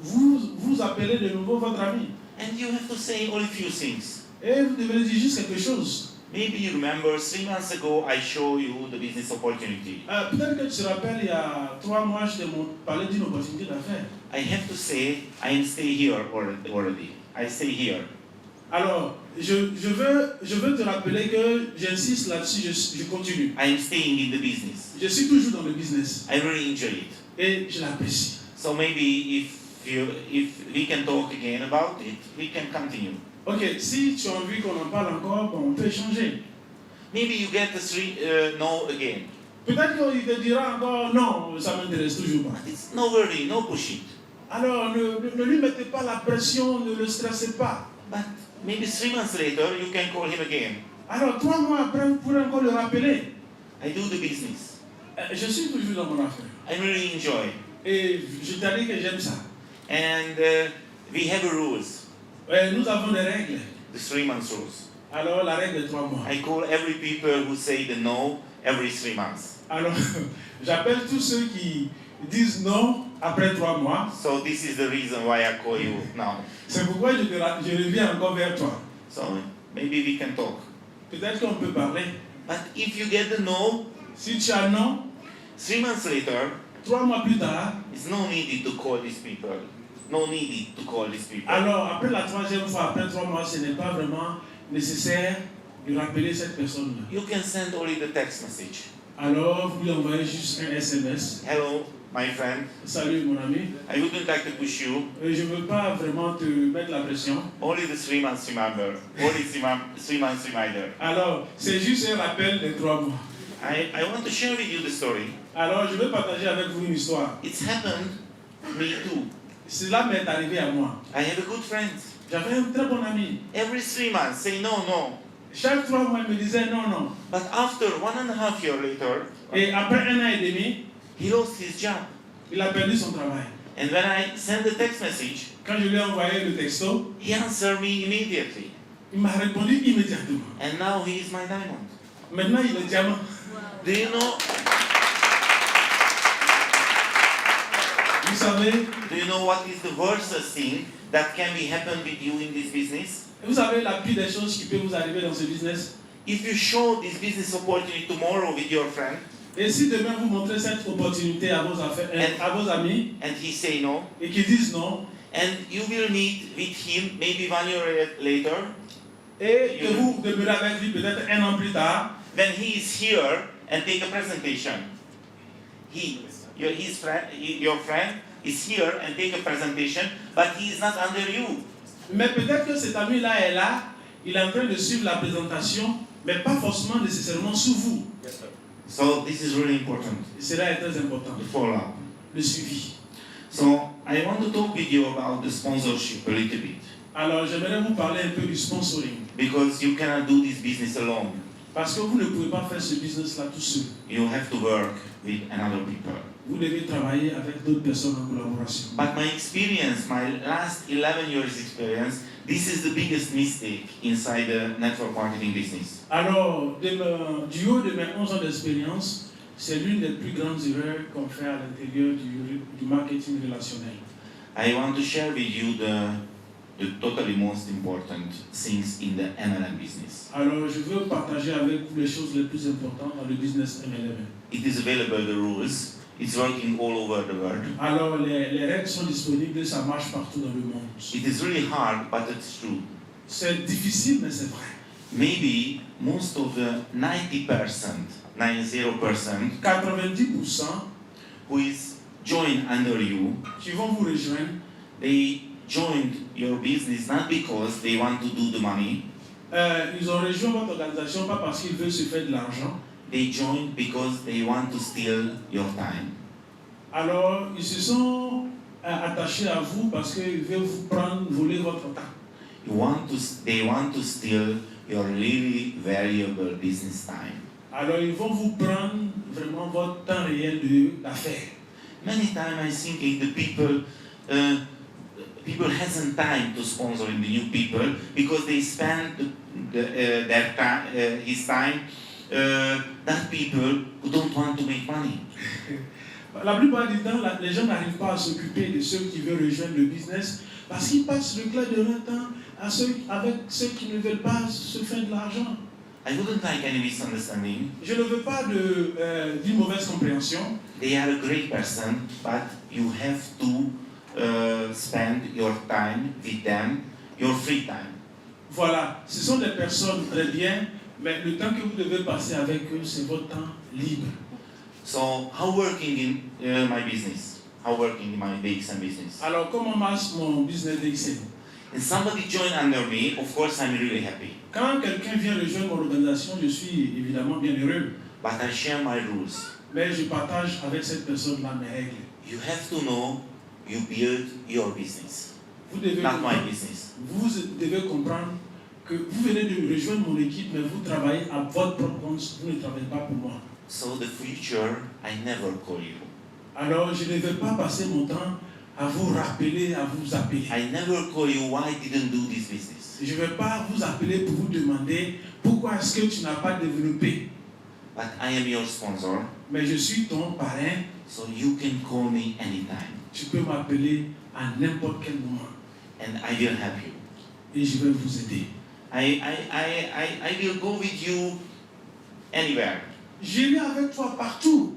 vous appelez de nouveau votre ami. And you have to say only few things. Et vous devez dire juste quelque chose. Maybe you remember 3 months ago I show you the business opportunity. Peut-être que tu te rappelles, il y a 3 mois, je t'ai parlé d'une opportunité d'affaires. I have to say I am stay here already. I stay here. Alors, je veux te rappeler que j'insiste là-dessus, je continue. I am staying in the business. Je suis toujours dans le business. I really enjoy it. Et je l'apprécie. So maybe if we can talk again about it, we can continue. Ok, si tu as envie qu'on en parle encore, bon, on peut échanger. Maybe you get the no again. Peut-être qu'il te dira encore non, ça m'intéresse toujours pas. It's no worry, no push it. Alors ne lui mettez pas la pression, ne le stressez pas. But maybe 3 months later you can call him again. Alors 3 mois après, vous pourrez encore le rappeler. I do the business. Je suis toujours dans mon affaire. I really enjoy. Et je t'ai dit que j'aime ça. And we have rules, Nous avons des règles. the 3 months rules. Alors la règle de 3 mois. I call every people who say the no every 3 months. Alors j'appelle tous ceux qui disent non après 3 mois. So this is the reason why I call you now. C'est pourquoi je reviens encore vers toi. So maybe we can talk. Peut-être qu'on peut parler. But if you get the no, Si tu as non, 3 months later, 3 mois plus tard, it's no needed to call these people. No needed to call these people. alors après la 3e fois, après 3 mois, ce n'est pas vraiment nécessaire de rappeler cette personne-là. You can send only the text message. Alors vous lui envoyez juste un SMS. Hello, my friend. Salut mon ami. I wouldn't like to push you. Je ne veux pas vraiment te mettre la pression. Only the 3 months remember. Only 3 months reminder. Alors c'est juste un rappel de 3 mois. I want to share with you the story. Alors je vais partager avec vous une histoire. It's happened me too. Cela m'est arrivé à moi. I have a good friend. J'avais un très bon ami. Every 3 months say no, no. Chaque 3 mois, il me disait non, non. But after 1.5 years later, Et après 1 an et demi, he lost his job. il a perdu son travail. And when I sent the text message, Quand je lui ai envoyé le texto, he answered me immediately. il m'a répondu immédiatement. And now he is my diamond. Maintenant, il est diamant. Do you know what is the worst thing that can be happen with you in this business? Vous savez la pire des choses qui peut vous arriver dans ce business? If you show this business opportunity tomorrow with your friend, Et si demain vous montrez cette opportunité à vos amis, and he say no, et qu'ils disent non, and you will meet with him maybe 1 year later, et que vous demeurez avec lui peut-être 1 an plus tard, when he is here and take a presentation, your friend is here and take a presentation, but he is not under you. mais peut-être que cet ami-là est là, il est en train de suivre la présentation, mais pas forcément nécessairement sous vous. So this is really important. Et cela est très important. The follow-up. Le suivi. So I want to talk with you about the sponsorship a little bit, Alors j'aimerais vous parler un peu du sponsoring. because you cannot do this business alone. Parce que vous ne pouvez pas faire ce business-là tout seul. You have to work with another people. Vous devez travailler avec d'autres personnes en collaboration. But my experience, my last 11 years experience, This is the biggest mistake inside the network marketing business. Alors, du haut de mes 11 ans d'expérience, c'est l'une des plus grandes erreurs qu'on fait à l'intérieur du marketing relationnel. I want to share with you the totally most important things in the MLM business. Alors, je veux partager avec vous les choses les plus importantes dans le business MLM. It is available, the rules. It's working all over the world. Alors, les règles sont disponibles et ça marche partout dans le monde. It is really hard, but it's true. C'est difficile, mais c'est vrai. Maybe most of the 90%, 90% 90% who is joined under you, qui vont vous rejoindre, they joined your business not because they want to do the money. Ils ont rejoint votre organisation pas parce qu'ils veulent se faire de l'argent. They joined because they want to steal your time. Alors, ils se sont attachés à vous parce qu'ils veulent vous prendre, voler votre temps. They want to steal your really valuable business time. Alors, ils vont vous prendre vraiment votre temps réel d'affaires. Many times I thinking the people hasn't time to sponsor the new people because they spend their time, his time, that people who don't want to make money. La plupart du temps, les gens n'arrivent pas à s'occuper de ceux qui veulent rejoindre le business parce qu'ils passent le clair de leur temps avec ceux qui ne veulent pas se faire de l'argent. I wouldn't like any misunderstanding. Je ne veux pas d'une mauvaise compréhension. They are a great person, but you have to spend your time with them, your free time. Voilà, ce sont des personnes très bien, mais le temps que vous devez passer avec eux, c'est votre temps libre. So, how working in my business? How working in my DXM business? Alors, comment marche mon business DXM? And somebody joined under me, of course I'm really happy. Quand quelqu'un vient rejoindre mon organisation, je suis évidemment bien heureux. But I share my rules. Mais je partage avec cette personne-là mes règles. You have to know you build your business, Vous devez not my comprendre, business. vous devez comprendre que vous venez de rejoindre mon équipe, mais vous travaillez à votre propre compte, vous ne travaillez pas pour moi. So the future, I never call you. Alors, je ne vais pas passer mon temps à vous rappeler, à vous appeler. I never call you why didn't do this business. Je ne vais pas vous appeler pour vous demander pourquoi est-ce que tu n'as pas développé. But I am your sponsor, Mais je suis ton parrain, so you can call me anytime. tu peux m'appeler à n'importe quel moment And I will help you. et je vais vous aider. I will go with you anywhere. J'irai avec toi partout.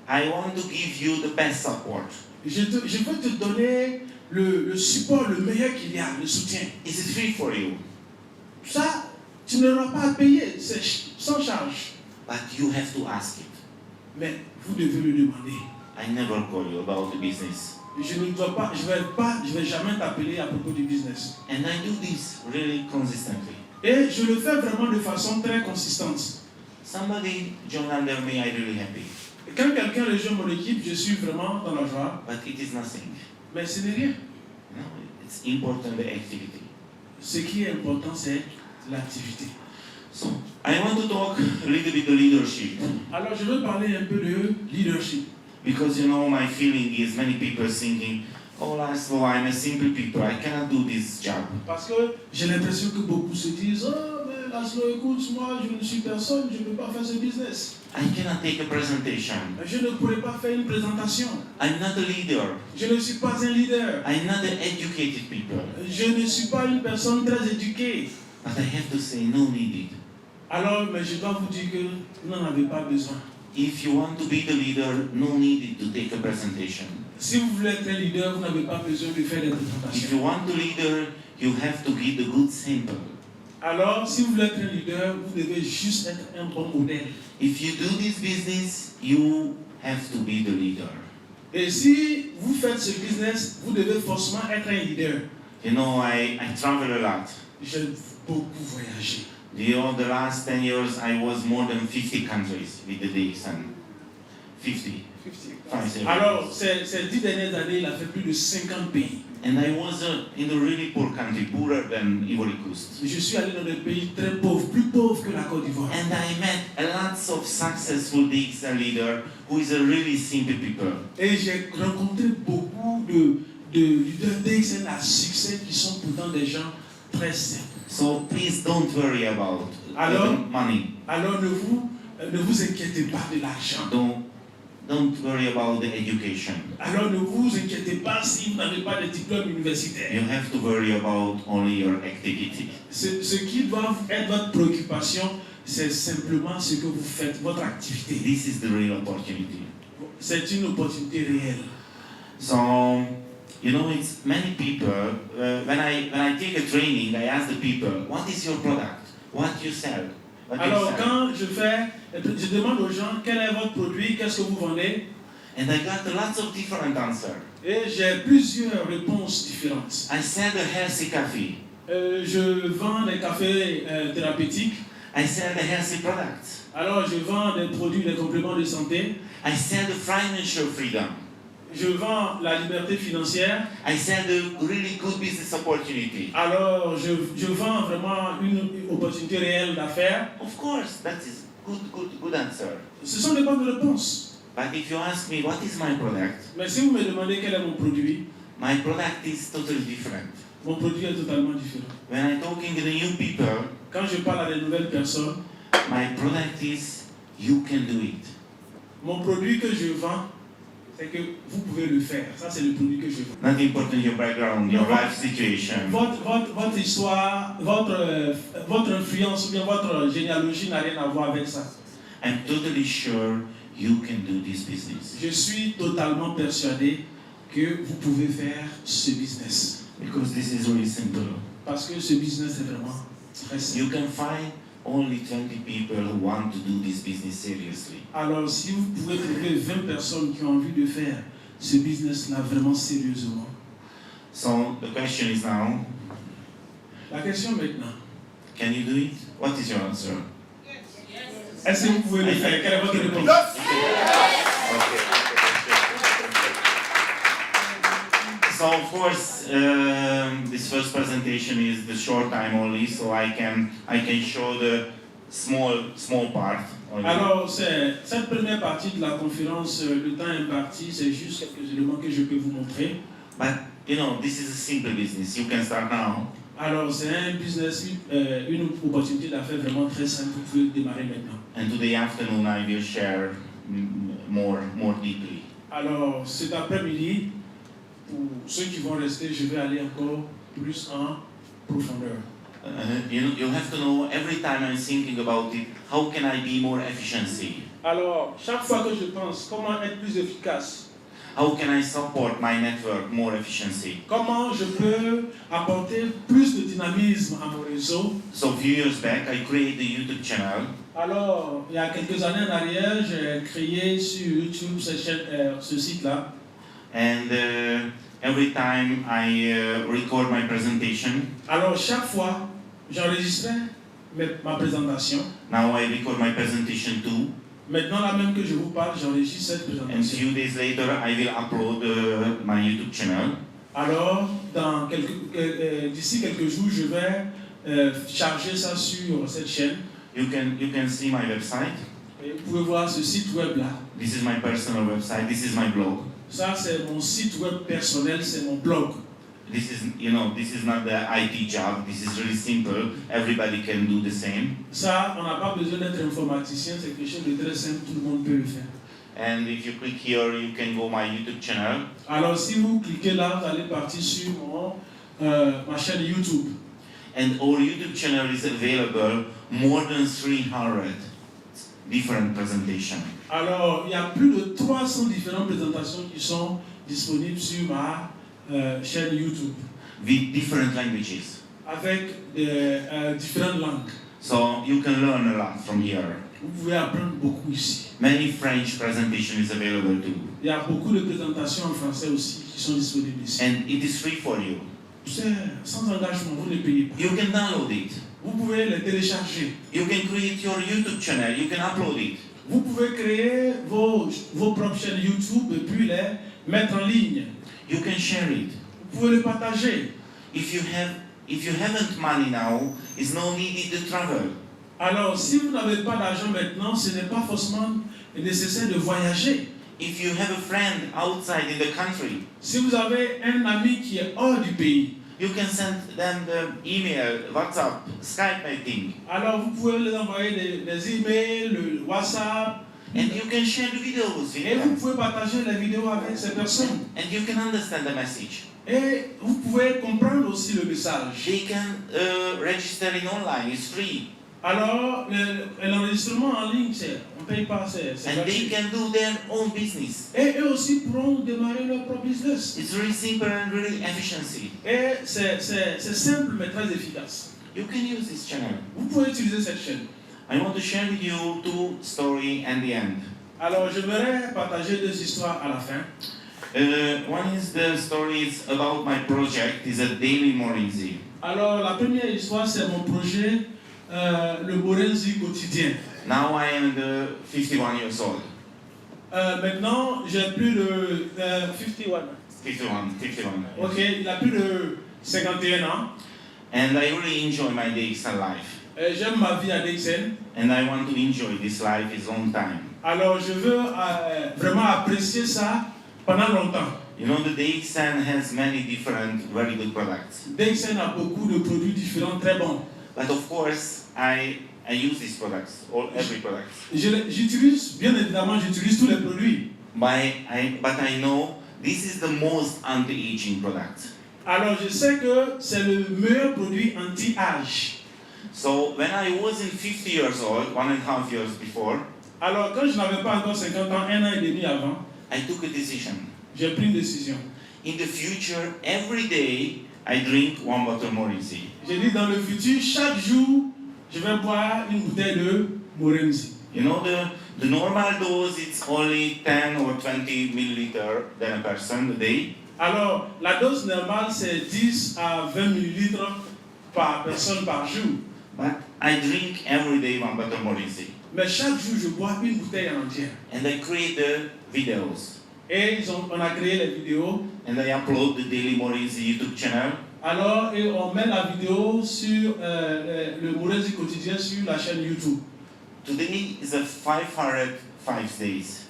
I want to give you the best support. Je veux te donner le support, le meilleur qu'il y a, le soutien. Is it free for you? Ça, tu n'auras pas à payer, c'est sans charge. But you have to ask it. Mais vous devez le demander. I never call you about the business. Je vais jamais t'appeler à propos du business. And I do this really consistently. Et je le fais vraiment de façon très consistante. Somebody joined under me, I'm really happy. Et quand quelqu'un rejoint mon équipe, je suis vraiment dans la joie. But it is nothing. Mais ce n'est rien. No, it's important the activity. Ce qui est important, c'est l'activité. So I want to talk a little bit the leadership. Alors, je veux parler un peu de leadership. Because you know my feeling is many people thinking, oh Laszlo, I'm a simple people, I cannot do this job. Parce que j'ai l'impression que beaucoup se disent, oh, mais Laszlo, écoute, moi, je ne suis personne, je ne peux pas faire ce business. I cannot take a presentation. Je ne pourrais pas faire une présentation. I'm not a leader. Je ne suis pas un leader. I'm not an educated people. Je ne suis pas une personne très éduquée. But I have to say, no needed. Alors, mais je dois vous dire que vous n'en avez pas besoin. If you want to be the leader, no needed to take a presentation. Si vous voulez être un leader, vous n'avez pas besoin de faire des If présentations. you want to leader, you have to give the good sample. Alors, si vous voulez être un leader, vous devez juste être un bon modèle. If you do this business, you have to be the leader. Et si vous faites ce business, vous devez forcément être un leader. You know, I travel a lot. J'aime beaucoup voyager. The last 10 years, I was more than 50 countries with the DXN. 50. Alors, ces 10 dernières années, il a fait plus de 50 pays. And I was in a really poor country, poorer than Ivory Coast. Je suis allé dans des pays très pauvres, plus pauvres que la Côte d'Ivoire. And I met a lots of successful DXN leader who is a really simple people. Et j'ai rencontré beaucoup de leaders DXN à succès qui sont pourtant des gens très simple. So please don't worry about Alors- money. Alors ne vous inquiétez pas de l'argent. Don't worry about the education. Alors ne vous inquiétez pas si vous n'avez pas de diplôme universitaire. You have to worry about only your activity. Ce qui doit être votre préoccupation, c'est simplement ce que vous faites, votre activité. This is the real opportunity. C'est une opportunité réelle. So, you know, it's many people. When I take a training, I ask the people, "What is your product? What you sell?" What you Alors sell?" quand je demande aux gens quel est votre produit, qu'est-ce que vous vendez, And I got lots of different answers. et j'ai plusieurs réponses différentes. I sell the healthy coffee. Je vends des cafés thérapeutiques. I sell the healthy products. Alors je vends des produits, des compléments de santé. I sell the financial freedom. Je vends la liberté financière. I sell the really good business opportunity. Alors je vends vraiment une opportunité réelle d'affaires. Of course, that is good answer. Ce sont des bonnes réponses. But if you ask me what is my product, Mais si vous me demandez quel est mon produit, my product is totally different. mon produit est totalement différent. When I'm talking to the new people, Quand je parle à des nouvelles personnes, my product is you can do it. mon produit que je vends, c'est que vous pouvez le faire. Ça, c'est le produit que je vends. Not important your background, your life situation. Votre histoire, votre influence ou bien votre généalogie n'a rien à voir avec ça. I'm totally sure you can do this business. Je suis totalement persuadé que vous pouvez faire ce business. Because this is really simple. Parce que ce business est vraiment très simple. You can find only 20 people who want to do this business seriously. Alors, si vous pouvez trouver 20 personnes qui ont envie de faire ce business-là vraiment sérieusement, So the question is now, la question maintenant, can you do it? What is your answer? est-ce que vous pouvez le faire? Quelle est votre réponse? So of course, this first presentation is the short time only, so I can show the small part. Only. Alors, cette première partie de la conférence, le temps imparti, c'est juste quelques éléments que je peux vous montrer. But you know, this is a simple business. You can start now. Alors, c'est un business, une opportunité d'affaires vraiment très simple. Vous pouvez démarrer maintenant. And today afternoon, I will share more deeply. Alors, cet après-midi, pour ceux qui vont rester, je vais aller encore plus en profondeur. You have to know every time I'm thinking about it, how can I be more efficiency? Alors, chaque fois que je pense comment être plus efficace, How can I support my network more efficiency? comment je peux apporter plus de dynamisme à mon réseau. So a few years back, I created a YouTube channel. Alors, il y a quelques années en arrière, j'ai créé sur YouTube ce site-là. And every time I record my presentation, Alors, chaque fois, j'enregistrais ma présentation. now I record my presentation too. Maintenant, là même que je vous parle, j'enregistre cette And présentation. few days later, I will upload my YouTube channel. Alors, d'ici quelques jours, je vais charger ça sur cette chaîne. You can see my website. Et vous pouvez voir ce site web-là. This is my personal website. This is my blog. Ça, c'est mon site web personnel, c'est mon blog. This is not the IT job. This is really simple. Everybody can do the same. Ça, on n'a pas besoin d'être informaticien, c'est quelque chose de très simple, tout le monde peut le faire. And if you click here, you can go my YouTube channel. Alors, si vous cliquez là, vous allez partir sur ma chaîne YouTube. And our YouTube channel is available more than 300 different presentations. Alors, il y a plus de 300 différentes présentations qui sont disponibles sur ma chaîne YouTube, With different languages. avec différentes langues. So you can learn a lot from here. Vous pouvez apprendre beaucoup ici. Many French presentation is available too. Il y a beaucoup de présentations en français aussi qui sont disponibles ici. And it is free for you. C'est sans engagement, vous ne payez pas. You can download it. Vous pouvez les télécharger. You can create your YouTube channel. You can upload it. Vous pouvez créer vos propres chaînes YouTube et puis les mettre en ligne. You can share it. Vous pouvez les partager. If you haven't money now, it's no need to travel. Alors, si vous n'avez pas d'argent maintenant, ce n'est pas forcément nécessaire de voyager. If you have a friend outside in the country, Si vous avez un ami qui est hors du pays, You can send them the email, WhatsApp, Skype meeting, Alors vous pouvez les envoyer des emails, le WhatsApp, and you can share the videos with et vous them, pouvez partager les vidéos avec ces personnes. and you can understand the message. Et vous pouvez comprendre aussi le message. They can register in online, it's free, Alors l'enregistrement en ligne, on ne paye pas, c'est and they gratuit. can do their own business. Et eux aussi pourront démarrer leur propre business. It's very simple and really efficiency. Et c'est simple mais très efficace. You can use this channel. Vous pouvez utiliser cette chaîne. I want to share with you two stories and the end. Alors j'aimerais partager deux histoires à la fin. One is the stories about my project, is a daily Morenzi. Alors la première histoire c'est mon projet, le Morenzi quotidien. Now I am 51 years old. Maintenant j'ai plus de 51. 51. Ok, il a plus de 51 ans. And I really enjoy my DXN life. J'aime ma vie à Dixon. And I want to enjoy this life is long time. Alors je veux vraiment apprécier ça pendant longtemps. You know, the DXN has many different very good products. Dixon a beaucoup de produits différents très bons. But of course, I use these products, every product. J'utilise, bien évidemment, j'utilise tous les produits. But I know this is the most anti-aging product. Alors je sais que c'est le meilleur produit anti-âge. So when I wasn't 50 years old, 1.5 years before, Alors quand je n'avais pas encore 50 ans, 1 an et demi avant, I took a decision. j'ai pris une décision. In the future, every day, I drink 1 bottle Morenzi. J'ai dit dans le futur, chaque jour, je vais boire une bouteille de Morenzi. You know, the normal dose, it's only 10 or 20 milliliter than a person a day. Alors la dose normale, c'est 10 à 20 millilitres par personne par jour. But I drink every day 1 bottle Morenzi. Mais chaque jour, je bois une bouteille en entière. And I create the videos. Et on a créé les vidéos. And I upload the Daily Morenzi YouTube channel. Alors, et on met la vidéo sur le Morenzi quotidien sur la chaîne YouTube. Today is a 505 days.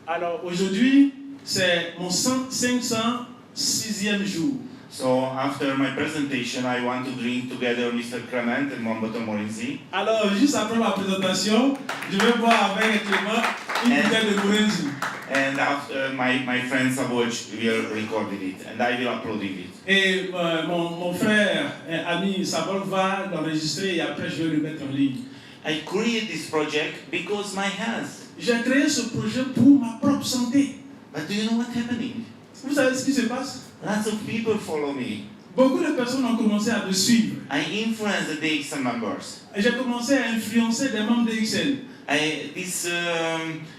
Alors, aujourd'hui, c'est mon 506e jour. So after my presentation, I want to drink together Mr. Clement and 1 bottle Morenzi. Alors, juste après ma présentation, je vais boire avec Clément une bouteille de Morenzi. And after my friend Savoj will record it and I will upload it. Et mon frère et ami Sabol va l'enregistrer et après je vais le mettre en ligne. I create this project because my health. J'ai créé ce projet pour ma propre santé. But do you know what's happening? Vous savez ce qui se passe? Lots of people follow me. Beaucoup de personnes ont commencé à me suivre. I influence the DXN members. Et j'ai commencé à influencer des membres de XL.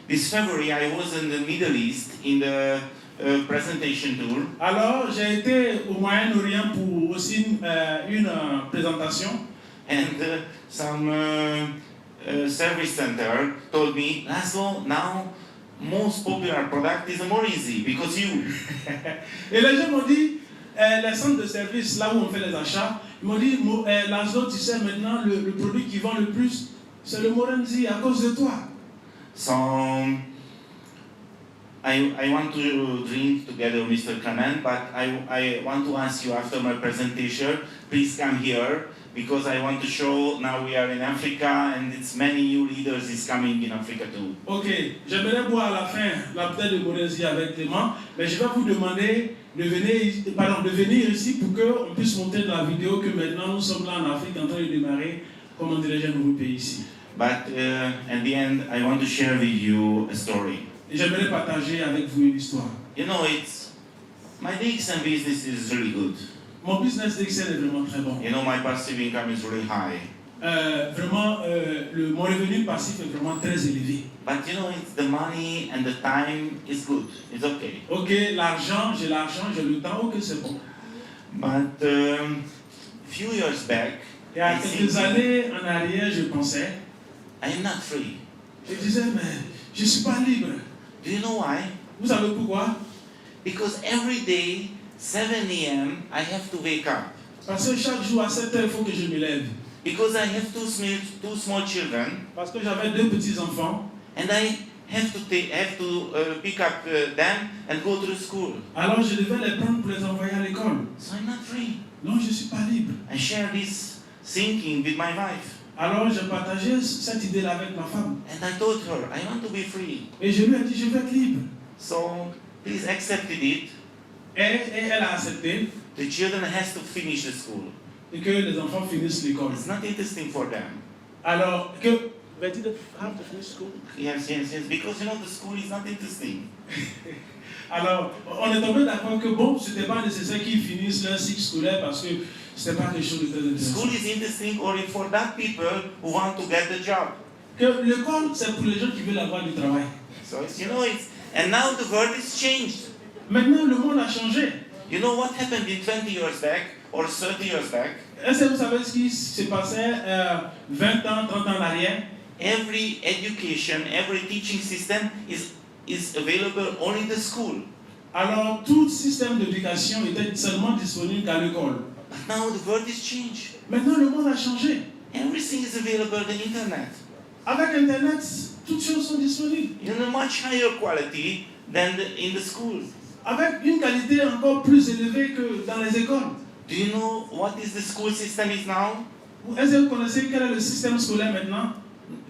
This February I was in the Middle East in the presentation tour. Alors j'ai été au Moyen-Orient pour aussi une présentation. And some service center told me, Laszlo, now most popular product is a Morenzi because you. Et les gens m'ont dit, les centres de service, là où on fait les achats, ils m'ont dit, Laszlo, tu sais maintenant, le produit qui vend le plus, c'est le Morenzi à cause de toi. So I want to drink together Mr. Clement, but I want to ask you after my presentation, please come here because I want to show now we are in Africa and it's many new leaders is coming in Africa too. Ok, j'aimerais boire à la fin la bouteille de Morenzi avec Clément, mais je vais vous demander de venir ici pour qu'on puisse montrer dans la vidéo que maintenant nous sommes là en Afrique en train de démarrer, comment dirais-je, un nouveau pays ici. But at the end, I want to share with you a story. Et j'aimerais partager avec vous une histoire. You know, my DXN business is really good. Mon business d'Excel est vraiment très bon. You know, my passive income is really high. Mon revenu passif est vraiment très élevé. But you know, it's the money and the time is good. It's okay. Ok, j'ai l'argent, j'ai le temps, ok, c'est bon. But few years back, Il y a quelques années en arrière, je pensais, I am not free. je disais, mais je ne suis pas libre. Do you know why? Vous savez pourquoi? Because every day, 7 a.m., I have to wake up. Parce que chaque jour à 7 heures, il faut que je me lève. Because I have two small children, Parce que j'avais 2 petits enfants. and I have to pick up them and go to the school. Alors je devais les prendre pour les envoyer à l'école. So I'm not free. Non, je ne suis pas libre. I share this thinking with my wife. Alors j'ai partagé cette idée-là avec ma femme. And I told her, I want to be free. Et je lui ai dit, je veux être libre. So please accepted it. Et elle a accepté The children has to finish the school. et que les enfants finissent l'école. It's not interesting for them. Alors que... They didn't have to finish school. Yes, because the school is not interesting. Alors, on est tombé d'accord que bon, c'était pas nécessaire qu'ils finissent leur cycle scolaire parce que c'était pas quelque chose de très intéressant. School is interesting only for that people who want to get the job. Que l'école, c'est pour les gens qui veulent avoir du travail. So and now the world is changed. Maintenant, le monde a changé. You know what happened in 20 years back or 30 years back? Est-ce que vous savez ce qui s'est passé 20 ans, 30 ans en arrière? Every education, every teaching system is available only in the school. Alors, tout système d'éducation était seulement disponible qu'à l'école. But now the world is changed. Maintenant, le monde a changé. Everything is available on the internet. Avec Internet, toutes choses sont disponibles. In a much higher quality than in the schools. Avec une qualité encore plus élevée que dans les écoles. Do you know what is the school system is now? Est-ce que vous connaissez quel est le système scolaire maintenant?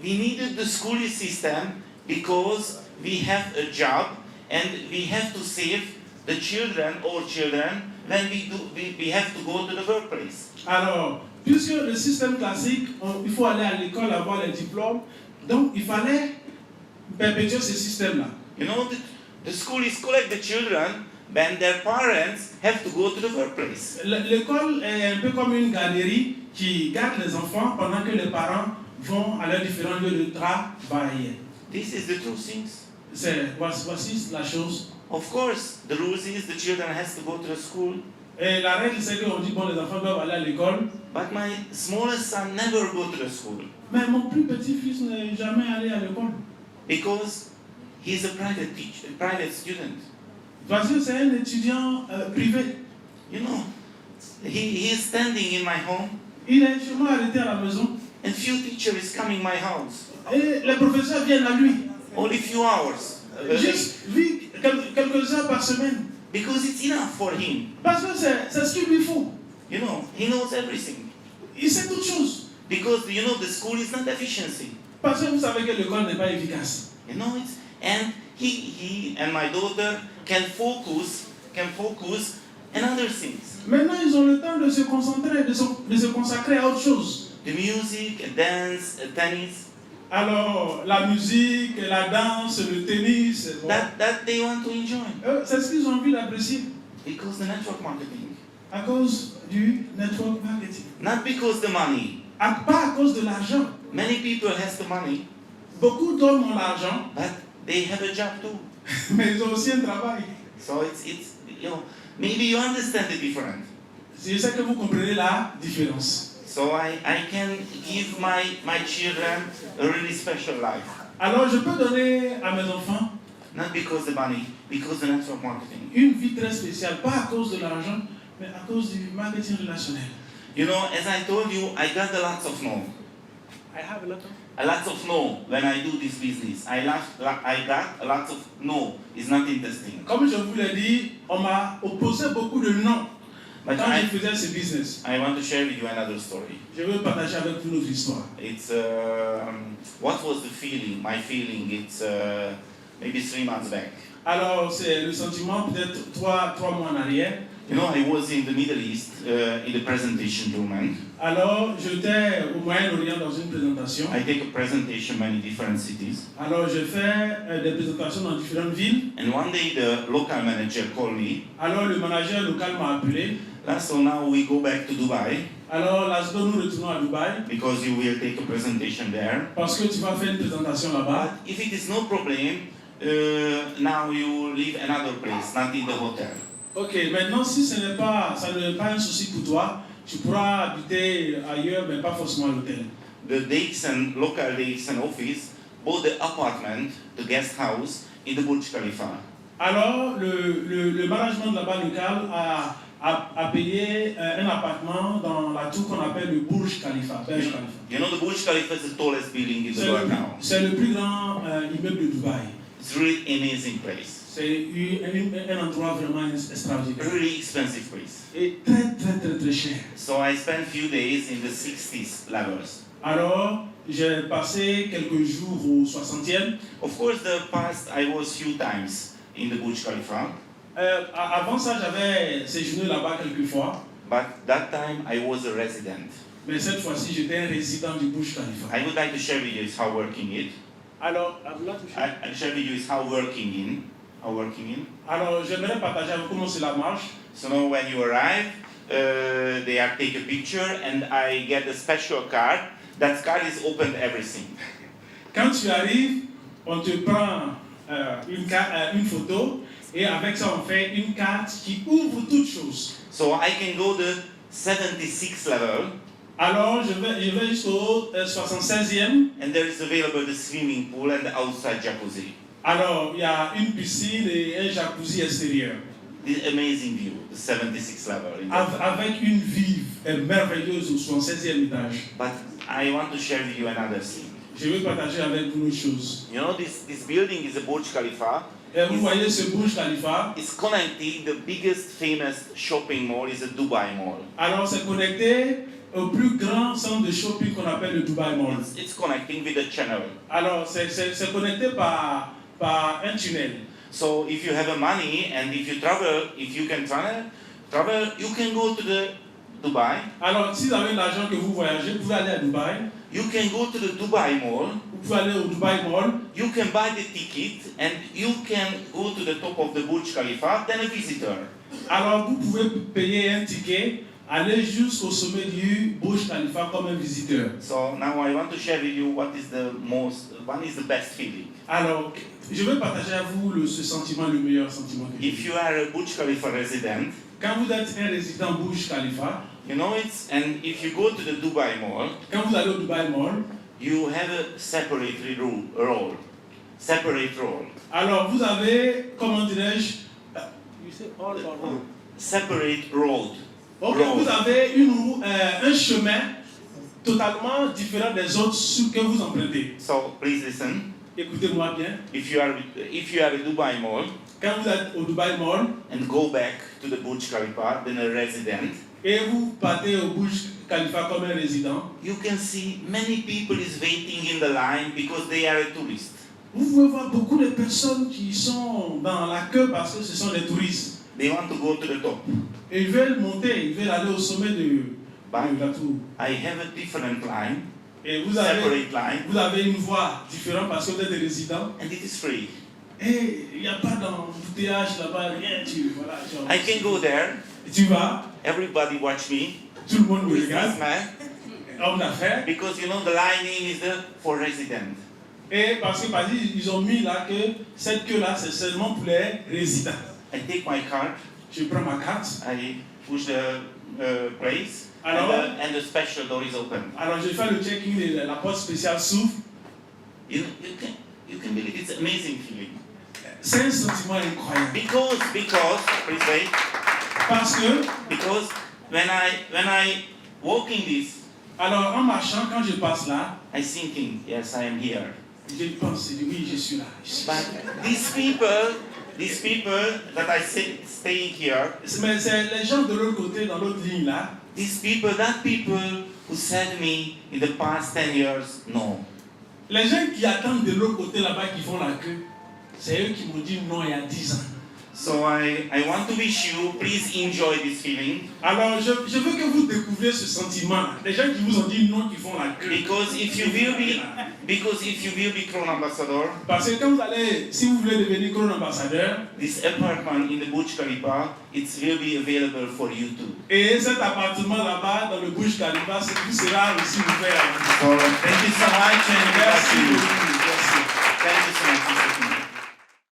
We needed the school system because we have a job and we have to save the children, all children, when we have to go to the workplace. Alors, puisque le système classique, il faut aller à l'école, avoir les diplômes, donc il fallait perpétuer ce système-là. You know, the school is collect the children when their parents have to go to the workplace. L'école est un peu comme une galerie qui garde les enfants pendant que les parents vont à leurs différents lieux de travail. This is the true things. Voici la chose. Of course, the rules is the children has to go to the school. Et la règle, c'est qu'on dit, bon, les enfants doivent aller à l'école. But my smallest son never go to the school. Mais mon plus petit fils n'est jamais allé à l'école. Because he's a private teacher, a private student. Parce que c'est un étudiant privé. You know, he is standing in my home. Il est chez moi arrêté à la maison. And few teacher is coming my house. Et les professeurs viennent à lui. Only few hours. Juste quelques heures par semaine. Because it's enough for him. Parce que c'est ce qu'il lui faut. You know, he knows everything. Il sait toutes choses. Because the school is not efficiency. Parce que vous savez que l'école n'est pas efficace. You know it. And he and my daughter can focus on other things. Maintenant, ils ont le temps de se concentrer, de se consacrer à autre chose. The music, dance, tennis. Alors, la musique, la danse, le tennis, bon. That they want to enjoy. C'est ce qu'ils ont envie d'apprécier. Because the network marketing. À cause du network marketing. Not because the money. Pas à cause de l'argent. Many people has the money, Beaucoup d'hommes ont l'argent, but they have a job too. mais ils ont aussi un travail. So it's maybe you understand the difference. Je sais que vous comprenez la différence. So I can give my children a really special life. Alors je peux donner à mes enfants Not because the money, because the network marketing. une vie très spéciale, pas à cause de l'argent, mais à cause du marketing relationnel. You know, as I told you, I got a lot of no. I have a lot of. A lot of no when I do this business. I got a lot of no. It's not interesting. Comme je vous l'ai dit, on m'a opposé beaucoup de non But quand je faisais ce business. I want to share with you another story. Je veux partager avec vous notre histoire. It's what was the feeling? My feeling. It's maybe 3 months back. Alors c'est le sentiment peut-être 3 mois en arrière. You know, I was in the Middle East in the presentation room. Alors j'étais au Moyen-Orient dans une présentation. I take a presentation in many different cities. Alors je fais des présentations dans différentes villes. And one day the local manager called me. Alors le manager local m'a appelé. So now we go back to Dubai. Alors la seconde nous retournons à Dubaï. Because you will take a presentation there. Parce que tu vas faire une présentation là-bas. But if it is no problem, now you leave another place, not in the hotel. Ok, maintenant si ça n'est pas un souci pour toi, tu pourras habiter ailleurs, mais pas forcément à l'hôtel. The local Dixon office bought the apartment, the guest house, in the Burj Khalifa. Alors le management de là-bas local a a payé un appartement dans la tour qu'on appelle le Burj Khalifa. Burj Khalifa. You know, the Burj Khalifa is the tallest building in the world now. C'est le plus grand immeuble de Dubaï. It's really amazing place. C'est un endroit vraiment extraordinaire. Really expensive place. Et très cher. So I spent few days in the 60s levels. Alors, j'ai passé quelques jours au 60e. Of course, the past I was few times in the Burj Khalifa, Avant ça, j'avais séjourné là-bas quelques fois. but that time I was a resident. Mais cette fois-ci, j'étais un résident du Burj Khalifa. I would like to share with you is how working it. Alors, I would like to show I'll share with you is how working in. Alors, j'aimerais partager avec vous comment cela marche. So now when you arrive, they are take a picture and I get a special card. That card is open to everything. Quand tu arrives, on te prend une photo et avec ça, on fait une carte qui ouvre toutes choses. So I can go to 76 level. Alors, je vais jusqu'au 76e. And there is available the swimming pool and the outside jacuzzi. Alors, il y a une piscine et un jacuzzi extérieur. This amazing view, the 76 level. Avec une vue merveilleuse au 76e étage. But I want to share with you another thing. Je vais partager avec vous une chose. You know, this building is a Burj Khalifa. Et vous voyez ce Burj Khalifa. It's connected, the biggest famous shopping mall is the Dubai Mall. Alors, c'est connecté au plus grand centre de shopping qu'on appelle le Dubai Mall. It's connecting with a channel. Alors, c'est connecté par un tunnel. So if you have a money and if you travel, if you can travel, you can go to the Dubai. Alors, si vous avez l'argent que vous voyagez, vous pouvez aller à Dubaï. You can go to the Dubai Mall. Vous pouvez aller au Dubai Mall. You can buy the ticket and you can go to the top of the Burj Khalifa, then a visitor. Alors, vous pouvez payer un ticket, aller jusqu'au sommet du Burj Khalifa comme un visiteur. So now I want to share with you what is the best feeling. Alors, je vais partager avec vous ce sentiment, le meilleur sentiment que j'ai. If you are a Burj Khalifa resident, Quand vous êtes un résident Burj Khalifa, you know and if you go to the Dubai Mall, quand vous allez au Dubai Mall, you have a separate role. Separate role. alors vous avez, comment dirais-je, You say all or one? Separate road. ok, Road. vous avez un chemin totalement différent des autres que vous empruntez. So please listen. Écoutez-moi bien. If you are at Dubai Mall Quand vous êtes au Dubai Mall and go back to the Burj Khalifa, then a resident, et vous partez au Burj Khalifa comme un résident, you can see many people is waiting in the line because they are a tourist. vous pouvez voir beaucoup de personnes qui sont dans la queue parce que ce sont des touristes. They want to go to the top. Et ils veulent monter, ils veulent aller au sommet de la tour. I have a different line, Et vous separate line, avez une voie différente parce que vous êtes des résidents. and it is free. Et il n'y a pas d'embouteillage là-bas, rien. I can go there. Tu vas, Everybody watch me. tout le monde me regarde, Businessman, homme d'affaires. because you know the lining is for resident. Et parce qu'ils ont mis là que cette queue-là, c'est seulement pour les résidents. I take my card. Je prends ma carte. I push the place, Alors, and the special door is open. alors je fais le check-in et la porte spéciale s'ouvre. You can believe it's amazing feeling. C'est un sentiment incroyable. Because please wait. Because when I walk in this, Alors en marchant, quand je passe là, I thinking, yes, I am here. je pense, je dis oui, je suis là. But these people that I staying here, Mais c'est les gens de l'autre côté, dans l'autre ligne là. that people who said me in the past 10 years, no. Les gens qui attendent de l'autre côté là-bas, qui font la queue, c'est eux qui m'ont dit non il y a 10 ans. So I want to wish you, please enjoy this feeling. Alors je veux que vous découvriez ce sentiment. Les gens qui vous ont dit non, qui font la queue. Because if you will be Crown Ambassador, Parce que quand vous allez, si vous voulez devenir Crown Ambassadeur, this apartment in the Burj Khalifa, it will be available for you too. et cet appartement là-bas dans le Burj Khalifa, ce sera aussi ouvert à vous. So thank you so much and Merci merci. beaucoup. Merci. Thank you so much.